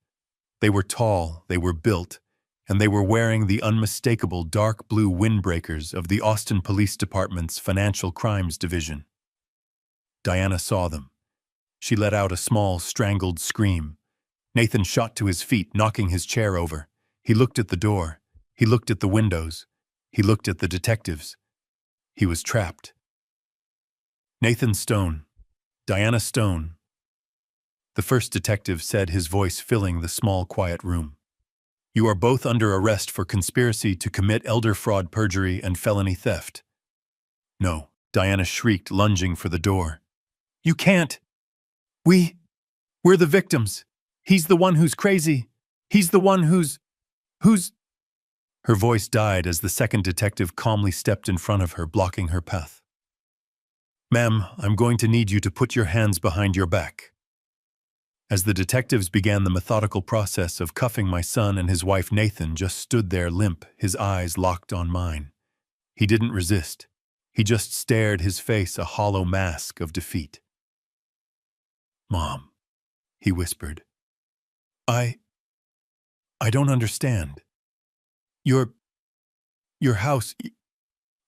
S1: They were tall, they were built, and they were wearing the unmistakable dark blue windbreakers of the Austin Police Department's Financial Crimes Division. Diana saw them. She let out a small, strangled scream. Nathan shot to his feet, knocking his chair over. He looked at the door. He looked at the windows. He looked at the detectives. He was trapped. "Nathan Stone. Diana Stone." The first detective said, his voice filling the small, quiet room. "You are both under arrest for conspiracy to commit elder fraud, perjury, and felony theft." "No," Diana shrieked, lunging for the door. "You can't. We're the victims. He's the one who's crazy. He's the one who's... Her voice died as the second detective calmly stepped in front of her, blocking her path. "Ma'am, I'm going to need you to put your hands behind your back." As the detectives began the methodical process of cuffing my son and his wife, Nathan just stood there limp, his eyes locked on mine. He didn't resist. He just stared, his face a hollow mask of defeat. "Mom," he whispered. I don't understand. Your house,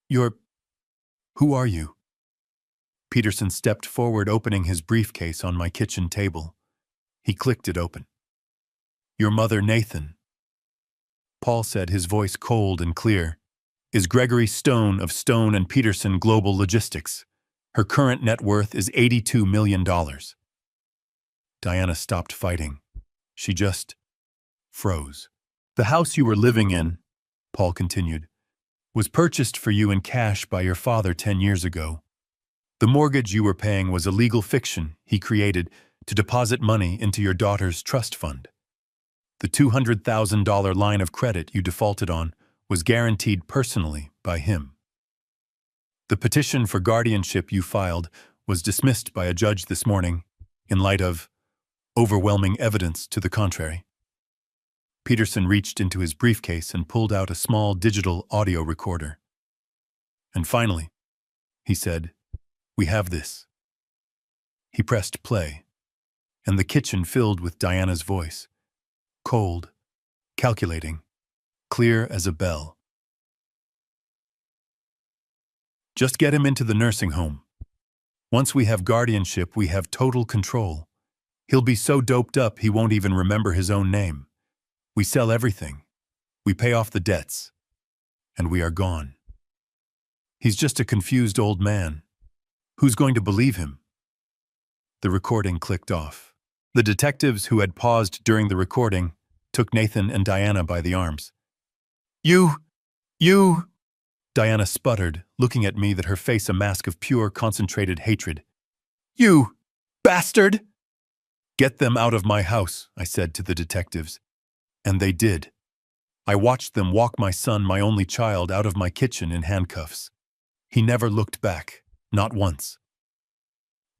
S1: who are you?" Peterson stepped forward, opening his briefcase on my kitchen table. He clicked it open. "Your mother, Nathan," Paul said, his voice cold and clear, "is Gregory Stone of Stone and Peterson Global Logistics. Her current net worth is $82 million. Diana stopped fighting. She just froze. "The house you were living in," Paul continued, "was purchased for you in cash by your father 10 years ago. The mortgage you were paying was a legal fiction he created to deposit money into your daughter's trust fund. The $200,000 line of credit you defaulted on was guaranteed personally by him. The petition for guardianship you filed was dismissed by a judge this morning in light of overwhelming evidence to the contrary." Peterson reached into his briefcase and pulled out a small digital audio recorder. "And finally," he said, "we have this." He pressed play, and the kitchen filled with Diana's voice, cold, calculating, clear as a bell. "Just get him into the nursing home. Once we have guardianship, we have total control. He'll be so doped up he won't even remember his own name. We sell everything. We pay off the debts. And we are gone. He's just a confused old man. Who's going to believe him?" The recording clicked off. The detectives who had paused during the recording took Nathan and Diana by the arms. You, Diana sputtered, looking at me, that her face a mask of pure, concentrated hatred. "You bastard!" "Get them out of my house," I said to the detectives. And they did. I watched them walk my son, my only child, out of my kitchen in handcuffs. He never looked back, not once.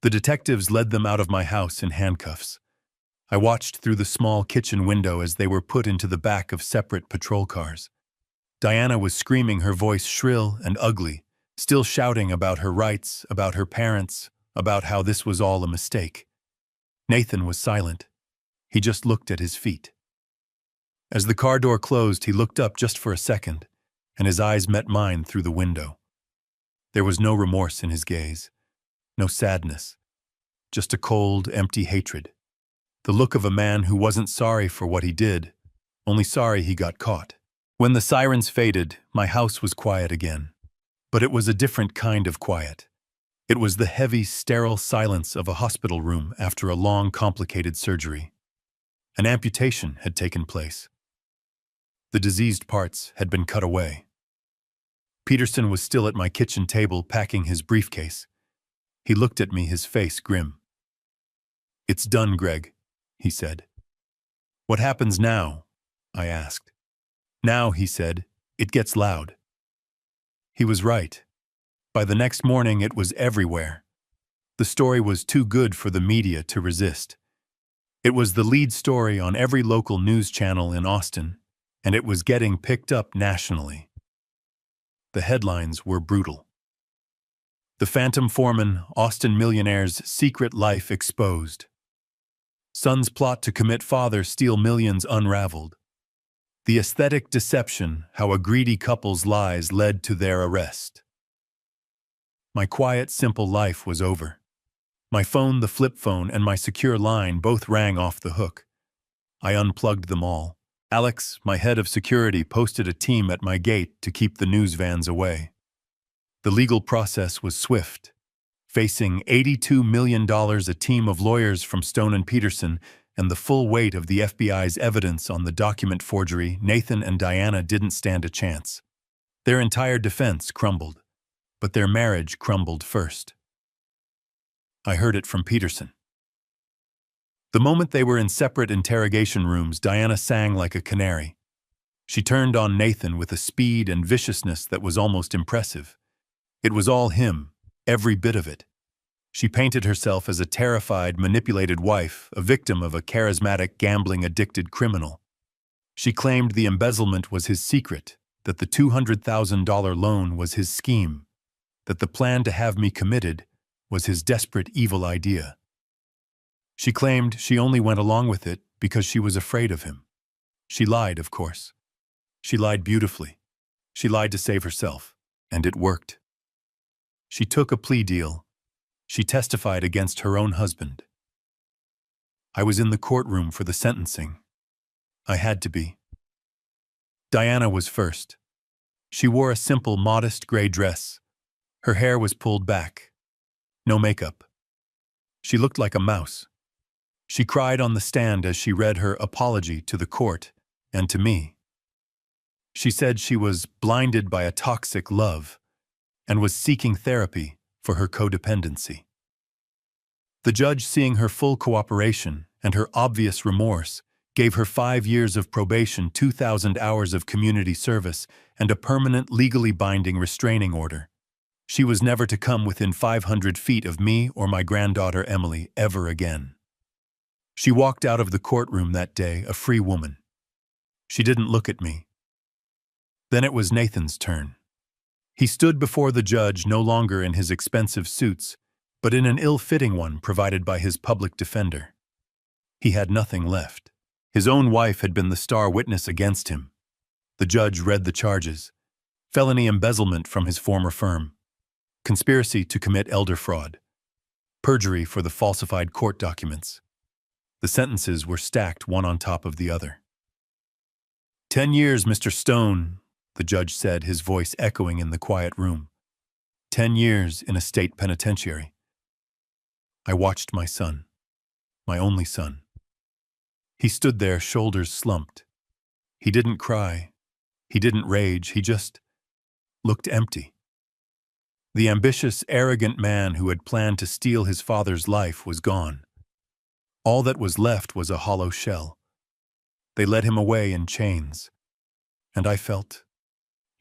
S1: The detectives led them out of my house in handcuffs. I watched through the small kitchen window as they were put into the back of separate patrol cars. Diana was screaming, her voice shrill and ugly, still shouting about her rights, about her parents, about how this was all a mistake. Nathan was silent. He just looked at his feet. As the car door closed, he looked up just for a second, and his eyes met mine through the window. There was no remorse in his gaze, no sadness, just a cold, empty hatred. The look of a man who wasn't sorry for what he did, only sorry he got caught. When the sirens faded, my house was quiet again. But it was a different kind of quiet. It was the heavy, sterile silence of a hospital room after a long, complicated surgery. An amputation had taken place. The diseased parts had been cut away. Peterson was still at my kitchen table packing his briefcase. He looked at me, his face grim. "It's done, Greg," he said. "What happens now?" I asked. "Now," he said, "it gets loud." He was right. By the next morning, it was everywhere. The story was too good for the media to resist. It was the lead story on every local news channel in Austin, and it was getting picked up nationally. The headlines were brutal. "The Phantom Foreman, Austin Millionaire's Secret Life Exposed." "Son's Plot to Commit Father Steal Millions Unraveled." "The Aesthetic Deception, How a Greedy Couple's Lies Led to Their Arrest." My quiet, simple life was over. My phone, the flip phone, and my secure line both rang off the hook. I unplugged them all. Alex, my head of security, posted a team at my gate to keep the news vans away. The legal process was swift. Facing $82 million, a team of lawyers from Stone and Peterson, and the full weight of the FBI's evidence on the document forgery, Nathan and Diana didn't stand a chance. Their entire defense crumbled, but their marriage crumbled first. I heard it from Peterson. The moment they were in separate interrogation rooms, Diana sang like a canary. She turned on Nathan with a speed and viciousness that was almost impressive. It was all him, every bit of it. She painted herself as a terrified, manipulated wife, a victim of a charismatic, gambling-addicted criminal. She claimed the embezzlement was his secret, that the $200,000 loan was his scheme, that the plan to have me committed was his desperate, evil idea. She claimed she only went along with it because she was afraid of him. She lied, of course. She lied beautifully. She lied to save herself, and it worked. She took a plea deal. She testified against her own husband. I was in the courtroom for the sentencing. I had to be. Diana was first. She wore a simple, modest gray dress. Her hair was pulled back. No makeup. She looked like a mouse. She cried on the stand as she read her apology to the court and to me. She said she was blinded by a toxic love and was seeking therapy for her codependency. The judge, seeing her full cooperation and her obvious remorse, gave her 5 years of probation, 2,000 hours of community service, and a permanent, legally binding restraining order. She was never to come within 500 feet of me or my granddaughter Emily ever again. She walked out of the courtroom that day a free woman. She didn't look at me. Then it was Nathan's turn. He stood before the judge no longer in his expensive suits, but in an ill-fitting one provided by his public defender. He had nothing left. His own wife had been the star witness against him. The judge read the charges: felony embezzlement from his former firm, conspiracy to commit elder fraud, perjury for the falsified court documents. The sentences were stacked one on top of the other. 10 years, Mr. Stone, the judge said, his voice echoing in the quiet room. 10 years in a state penitentiary. I watched my son, my only son. He stood there, shoulders slumped. He didn't cry. He didn't rage. He just looked empty. The ambitious, arrogant man who had planned to steal his father's life was gone. All that was left was a hollow shell. They led him away in chains, and I felt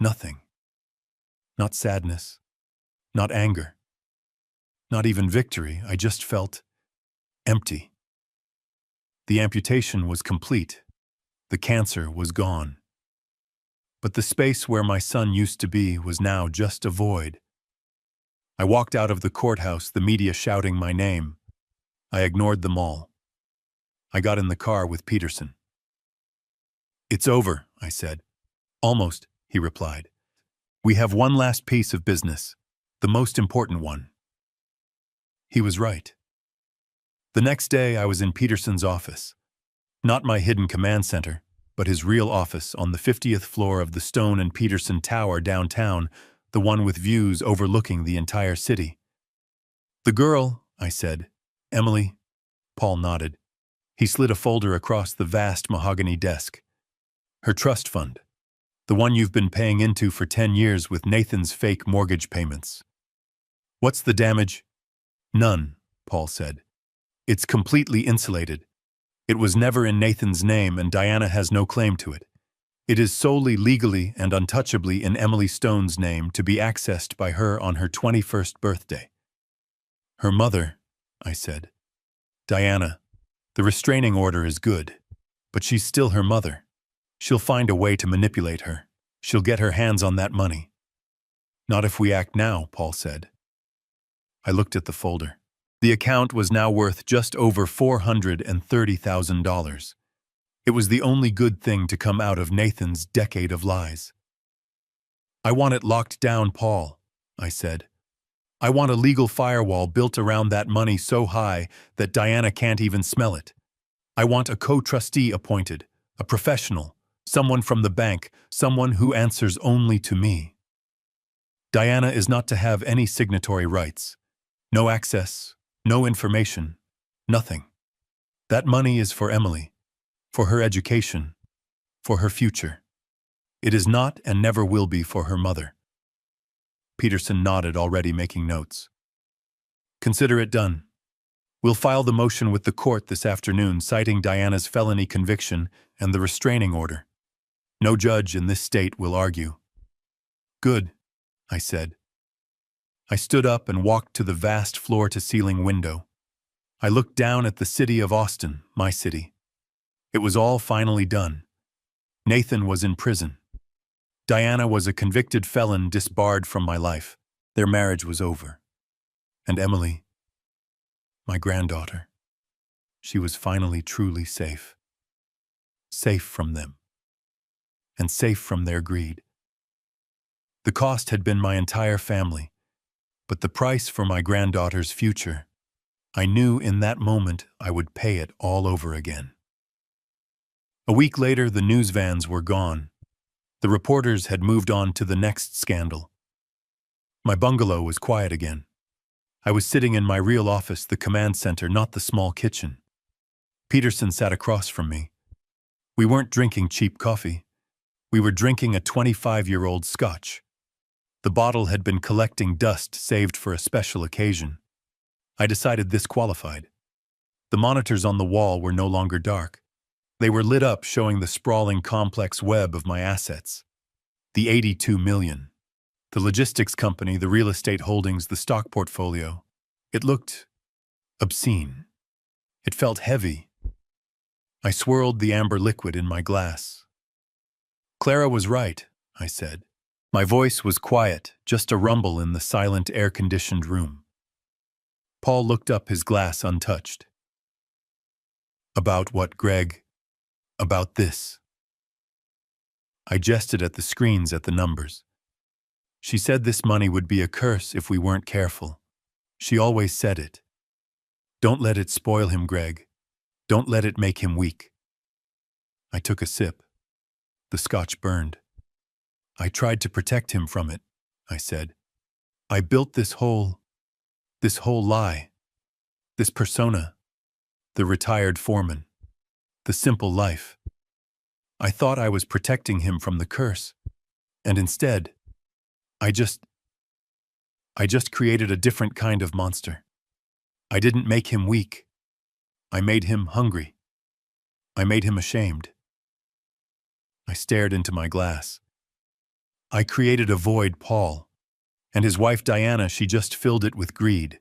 S1: nothing. Not sadness, not anger, not even victory. I just felt empty. The amputation was complete. The cancer was gone. But the space where my son used to be was now just a void. I walked out of the courthouse, the media shouting my name. I ignored them all. I got in the car with Peterson. "It's over," I said. "Almost," he replied. "We have one last piece of business, the most important one." He was right. The next day I was in Peterson's office. Not my hidden command center, but his real office on the 50th floor of the Stone and Peterson Tower downtown, the one with views overlooking the entire city. The girl, I said. Emily. Paul nodded. He slid a folder across the vast mahogany desk. Her trust fund. The one you've been paying into for 10 years with Nathan's fake mortgage payments. What's the damage? None, Paul said. It's completely insulated. It was never in Nathan's name and Diana has no claim to it. It is solely legally and untouchably in Emily Stone's name to be accessed by her on her 21st birthday. Her mother, I said. Diana, the restraining order is good, but she's still her mother. She'll find a way to manipulate her. She'll get her hands on that money. Not if we act now, Paul said. I looked at the folder. The account was now worth just over $430,000. It was the only good thing to come out of Nathan's decade of lies. I want it locked down, Paul, I said. I want a legal firewall built around that money so high that Diana can't even smell it. I want a co-trustee appointed, a professional, someone from the bank, someone who answers only to me. Diana is not to have any signatory rights. No access, no information, nothing. That money is for Emily, for her education, for her future. It is not and never will be for her mother. Peterson nodded, already making notes. Consider it done. We'll file the motion with the court this afternoon citing Diana's felony conviction and the restraining order. No judge in this state will argue. Good, I said. I stood up and walked to the vast floor-to-ceiling window. I looked down at the city of Austin, my city. It was all finally done. Nathan was in prison. Diana was a convicted felon disbarred from my life. Their marriage was over. And Emily, my granddaughter, she was finally truly safe. Safe from them. And safe from their greed. The cost had been my entire family, but the price for my granddaughter's future, I knew in that moment I would pay it all over again. A week later, the news vans were gone. The reporters had moved on to the next scandal. My bungalow was quiet again. I was sitting in my real office, the command center, not the small kitchen. Peterson sat across from me. We weren't drinking cheap coffee. We were drinking a 25-year-old scotch. The bottle had been collecting dust saved for a special occasion. I decided this qualified. The monitors on the wall were no longer dark. They were lit up, showing the sprawling complex web of my assets. The 82 million. The logistics company, the real estate holdings, the stock portfolio. It looked obscene. It felt heavy. I swirled the amber liquid in my glass. Clara was right, I said. My voice was quiet, just a rumble in the silent, air-conditioned room. Paul looked up, his glass untouched. About what, Greg? About this. I gestured at the screens, at the numbers. She said this money would be a curse if we weren't careful. She always said it. Don't let it spoil him, Greg. Don't let it make him weak. I took a sip. The scotch burned. I tried to protect him from it, I said. I built this whole lie. This persona. The retired foreman. The simple life. I thought I was protecting him from the curse. And instead, I just created a different kind of monster. I didn't make him weak. I made him hungry. I made him ashamed. I stared into my glass. I created a void, Paul. And his wife Diana, she just filled it with greed.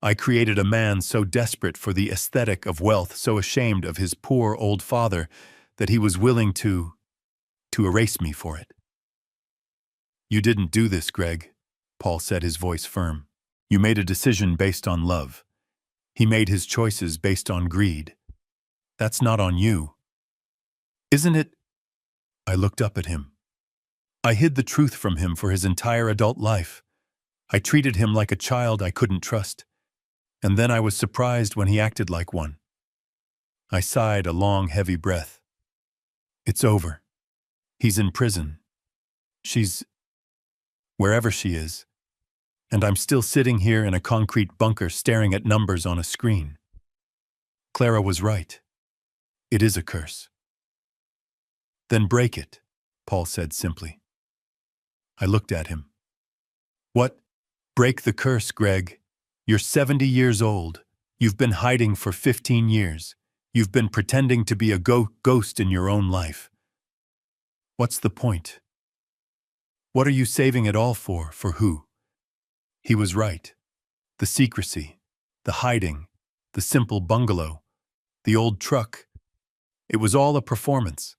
S1: I created a man so desperate for the aesthetic of wealth, so ashamed of his poor old father, that he was willing to erase me for it. You didn't do this, Greg, Paul said, his voice firm. You made a decision based on love. He made his choices based on greed. That's not on you. Isn't it? I looked up at him. I hid the truth from him for his entire adult life. I treated him like a child I couldn't trust. And then I was surprised when he acted like one. I sighed a long, heavy breath. It's over. He's in prison. She's wherever she is. And I'm still sitting here in a concrete bunker staring at numbers on a screen. Clara was right. It is a curse. Then break it, Paul said simply. I looked at him. What? Break the curse, Greg. You're 70 years old. You've been hiding for 15 years. You've been pretending to be a ghost in your own life. What's the point? What are you saving it all for? For who? He was right. The secrecy, the hiding, the simple bungalow, the old truck. It was all a performance,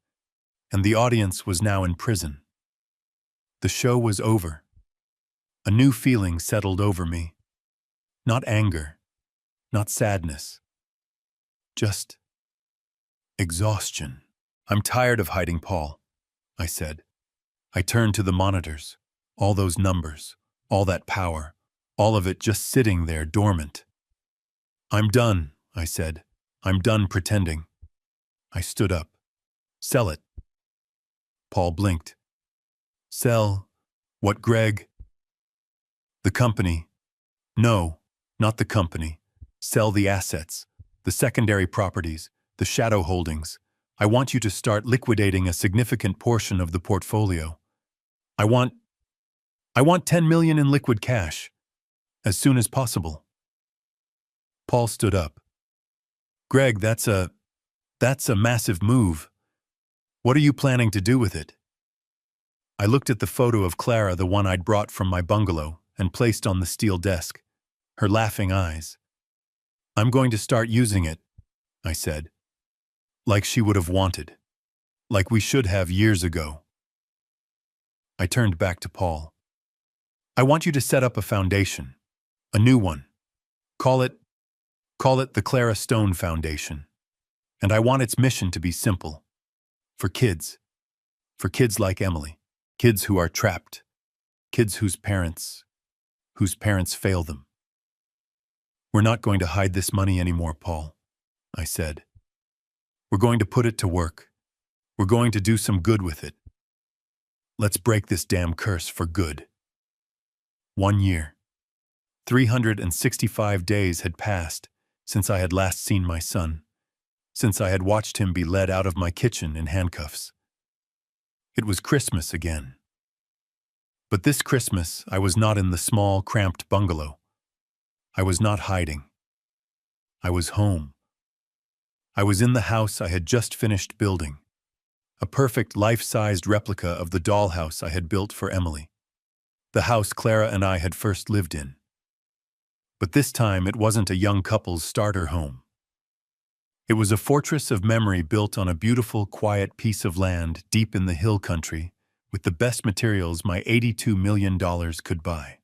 S1: and the audience was now in prison. The show was over. A new feeling settled over me. Not anger, not sadness, just exhaustion. I'm tired of hiding, Paul, I said. I turned to the monitors, all those numbers, all that power, all of it just sitting there dormant. I'm done, I said. I'm done pretending. I stood up. Sell it. Paul blinked. Sell what, Greg? The company. No, not the company. Sell the assets, the secondary properties, the shadow holdings. I want you to start liquidating a significant portion of the portfolio. I want 10 million in liquid cash, as soon as possible. Paul stood up. Greg, that's a massive move. What are you planning to do with it? I looked at the photo of Clara, the one I'd brought from my bungalow, and placed on the steel desk, her laughing eyes. I'm going to start using it, I said. Like she would have wanted. Like we should have years ago. I turned back to Paul. I want you to set up a foundation. A new one. Call it the Clara Stone Foundation. And I want its mission to be simple. For kids like Emily. Kids who are trapped. Kids whose parents fail them. We're not going to hide this money anymore, Paul, I said. We're going to put it to work. We're going to do some good with it. Let's break this damn curse for good. 1 year. 365 days had passed since I had last seen my son, since I had watched him be led out of my kitchen in handcuffs. It was Christmas again. But this Christmas, I was not in the small, cramped bungalow. I was not hiding. I was home. I was in the house I had just finished building, a perfect life-sized replica of the dollhouse I had built for Emily, the house Clara and I had first lived in. But this time it wasn't a young couple's starter home. It was a fortress of memory built on a beautiful, quiet piece of land deep in the hill country with the best materials my $82 million could buy.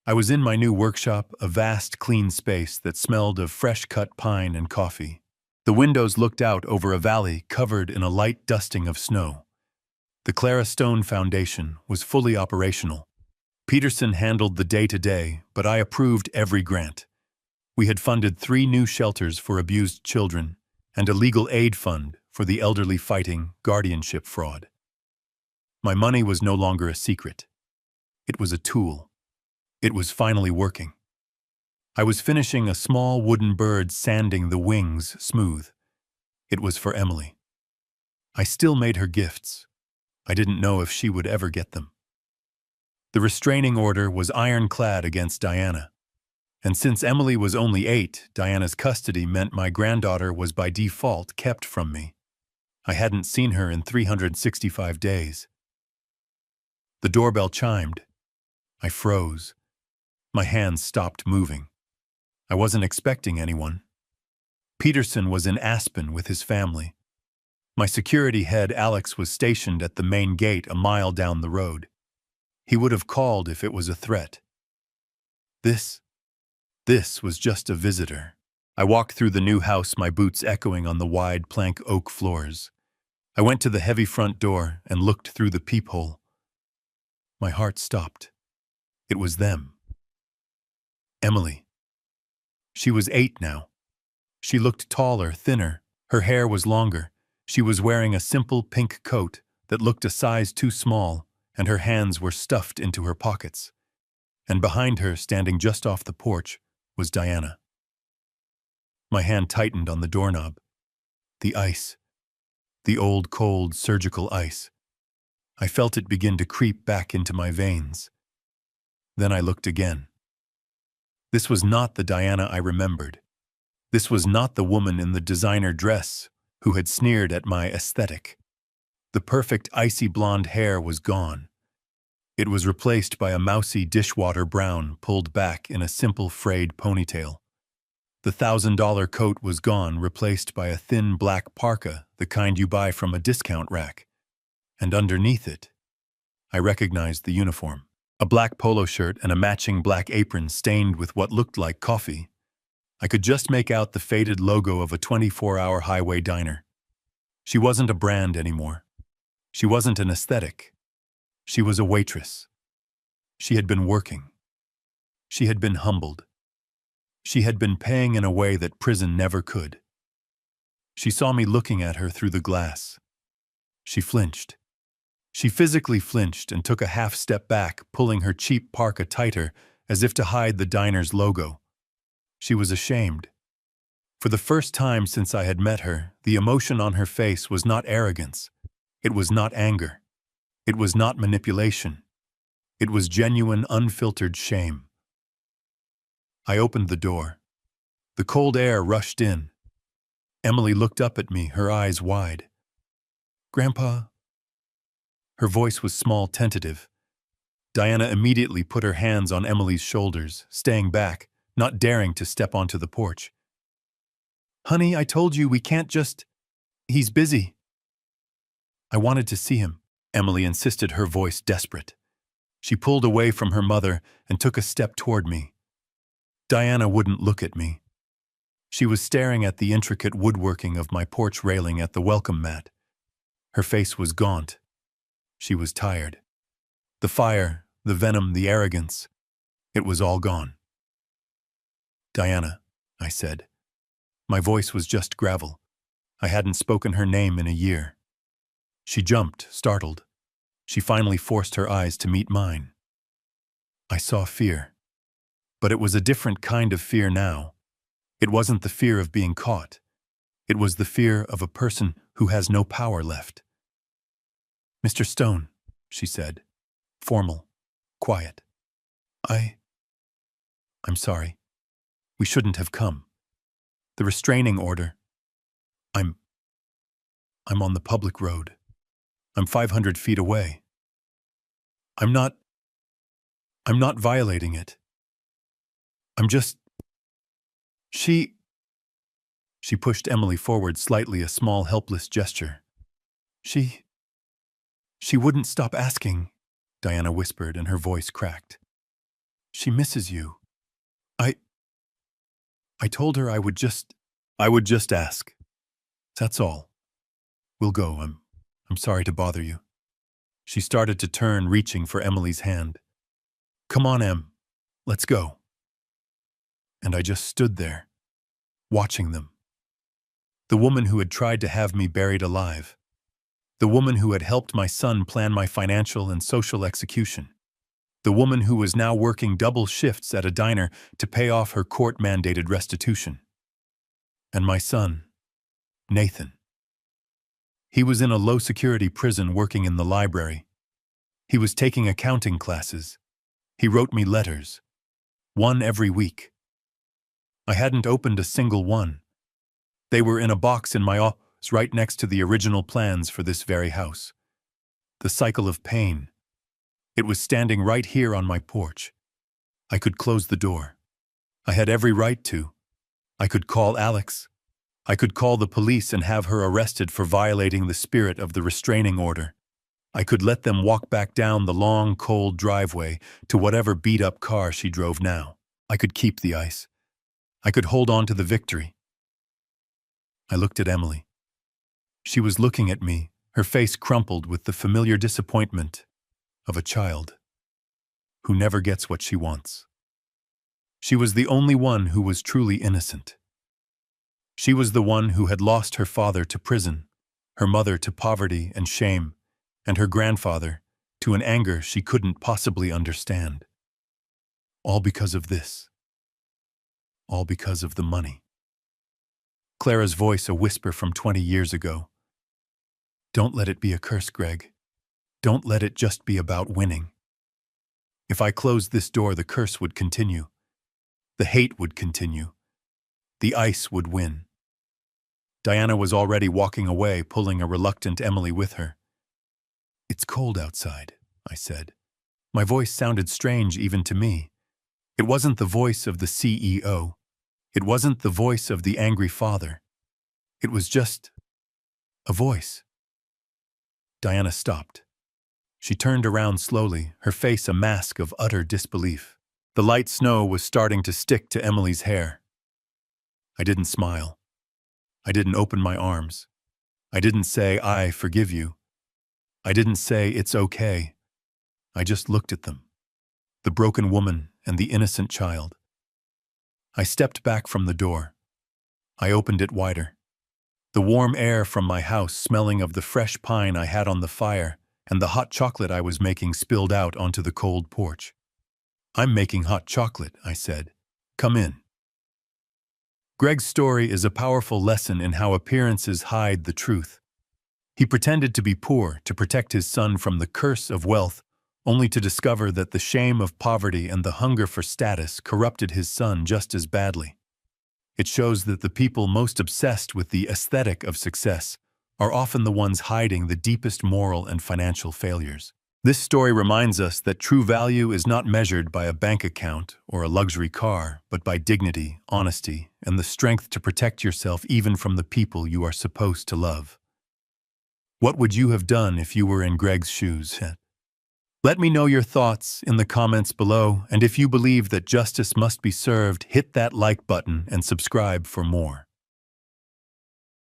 S1: I was in my new workshop, a vast, clean space that smelled of fresh-cut pine and coffee. The windows looked out over a valley covered in a light dusting of snow. The Clara Stone Foundation was fully operational. Peterson handled the day-to-day, but I approved every grant. We had funded 3 new shelters for abused children and a legal aid fund for the elderly fighting guardianship fraud. My money was no longer a secret. It was a tool. It was finally working. I was finishing a small wooden bird sanding the wings smooth. It was for Emily. I still made her gifts. I didn't know if she would ever get them. The restraining order was ironclad against Diana. And since Emily was only 8, Diana's custody meant my granddaughter was by default kept from me. I hadn't seen her in 365 days. The doorbell chimed. I froze. My hands stopped moving. I wasn't expecting anyone. Peterson was in Aspen with his family. My security head, Alex, was stationed at the main gate a mile down the road. He would have called if it was a threat. This was just a visitor. I walked through the new house, my boots echoing on the wide plank oak floors. I went to the heavy front door and looked through the peephole. My heart stopped. It was them. Emily. She was 8 now. She looked taller, thinner. Her hair was longer. She was wearing a simple pink coat that looked a size too small, and her hands were stuffed into her pockets. And behind her, standing just off the porch, was Diana. My hand tightened on the doorknob. The ice. The old, cold, surgical ice. I felt it begin to creep back into my veins. Then I looked again. This was not the Diana I remembered. This was not the woman in the designer dress who had sneered at my aesthetic. The perfect icy blonde hair was gone. It was replaced by a mousy dishwater brown pulled back in a simple frayed ponytail. The $1,000 coat was gone, replaced by a thin black parka, the kind you buy from a discount rack. And underneath it, I recognized the uniform. A black polo shirt and a matching black apron stained with what looked like coffee. I could just make out the faded logo of a 24-hour highway diner. She wasn't a brand anymore. She wasn't an aesthetic. She was a waitress. She had been working. She had been humbled. She had been paying in a way that prison never could. She saw me looking at her through the glass. She flinched. She physically flinched and took a half step back, pulling her cheap parka tighter as if to hide the diner's logo. She was ashamed. For the first time since I had met her, the emotion on her face was not arrogance. It was not anger. It was not manipulation. It was genuine, unfiltered shame. I opened the door. The cold air rushed in. Emily looked up at me, her eyes wide. "Grandpa?" Her voice was small, tentative. Diana immediately put her hands on Emily's shoulders, staying back, not daring to step onto the porch. "Honey, I told you we can't just... He's busy." "I wanted to see him," Emily insisted, her voice desperate. She pulled away from her mother and took a step toward me. Diana wouldn't look at me. She was staring at the intricate woodworking of my porch railing at the welcome mat. Her face was gaunt. She was tired. The fire, the venom, the arrogance, it was all gone. "Diana," I said. My voice was just gravel. I hadn't spoken her name in a year. She jumped, startled. She finally forced her eyes to meet mine. I saw fear. But it was a different kind of fear now. It wasn't the fear of being caught. It was the fear of a person who has no power left. "Mr. Stone," she said, formal, quiet. I'm sorry. We shouldn't have come. The restraining order. I'm on the public road. I'm 500 feet away. I'm not violating it. I'm just... She pushed Emily forward slightly, a small, helpless gesture. She wouldn't stop asking, Diana whispered, and her voice cracked. "She misses you. I told her I would just ask. That's all. We'll go. I'm sorry to bother you." She started to turn, reaching for Emily's hand. "Come on, Em. Let's go." And I just stood there, watching them. The woman who had tried to have me buried alive. The woman who had helped my son plan my financial and social execution. The woman who was now working double shifts at a diner to pay off her court-mandated restitution. And my son, Nathan. He was in a low-security prison working in the library. He was taking accounting classes. He wrote me letters. One every week. I hadn't opened a single one. They were in a box in my office right next to the original plans for this very house. The cycle of pain. It was standing right here on my porch. I could close the door. I had every right to. I could call Alex. I could call the police and have her arrested for violating the spirit of the restraining order. I could let them walk back down the long, cold driveway to whatever beat-up car she drove now. I could keep the ice. I could hold on to the victory. I looked at Emily. She was looking at me, her face crumpled with the familiar disappointment of a child who never gets what she wants. She was the only one who was truly innocent. She was the one who had lost her father to prison, her mother to poverty and shame, and her grandfather to an anger she couldn't possibly understand. All because of this. All because of the money. Clara's voice a whisper from 20 years ago. Don't let it be a curse, Greg. Don't let it just be about winning. If I closed this door, the curse would continue. The hate would continue. The ice would win. Diana was already walking away, pulling a reluctant Emily with her. It's cold outside, I said. My voice sounded strange even to me. It wasn't the voice of the CEO. It wasn't the voice of the angry father. It was just a voice. Diana stopped. She turned around slowly, her face a mask of utter disbelief. The light snow was starting to stick to Emily's hair. I didn't smile. I didn't open my arms. I didn't say, I forgive you. I didn't say, it's okay. I just looked at them. The broken woman and the innocent child. I stepped back from the door. I opened it wider. The warm air from my house smelling of the fresh pine I had on the fire and the hot chocolate I was making spilled out onto the cold porch. I'm making hot chocolate, I said. Come in. Greg's story is a powerful lesson in how appearances hide the truth. He pretended to be poor to protect his son from the curse of wealth, only to discover that the shame of poverty and the hunger for status corrupted his son just as badly. It shows that the people most obsessed with the aesthetic of success are often the ones hiding the deepest moral and financial failures. This story reminds us that true value is not measured by a bank account or a luxury car, but by dignity, honesty, and the strength to protect yourself even from the people you are supposed to love. What would you have done if you were in Greg's shoes? Let me know your thoughts in the comments below, and if you believe that justice must be served, hit that like button and subscribe for more.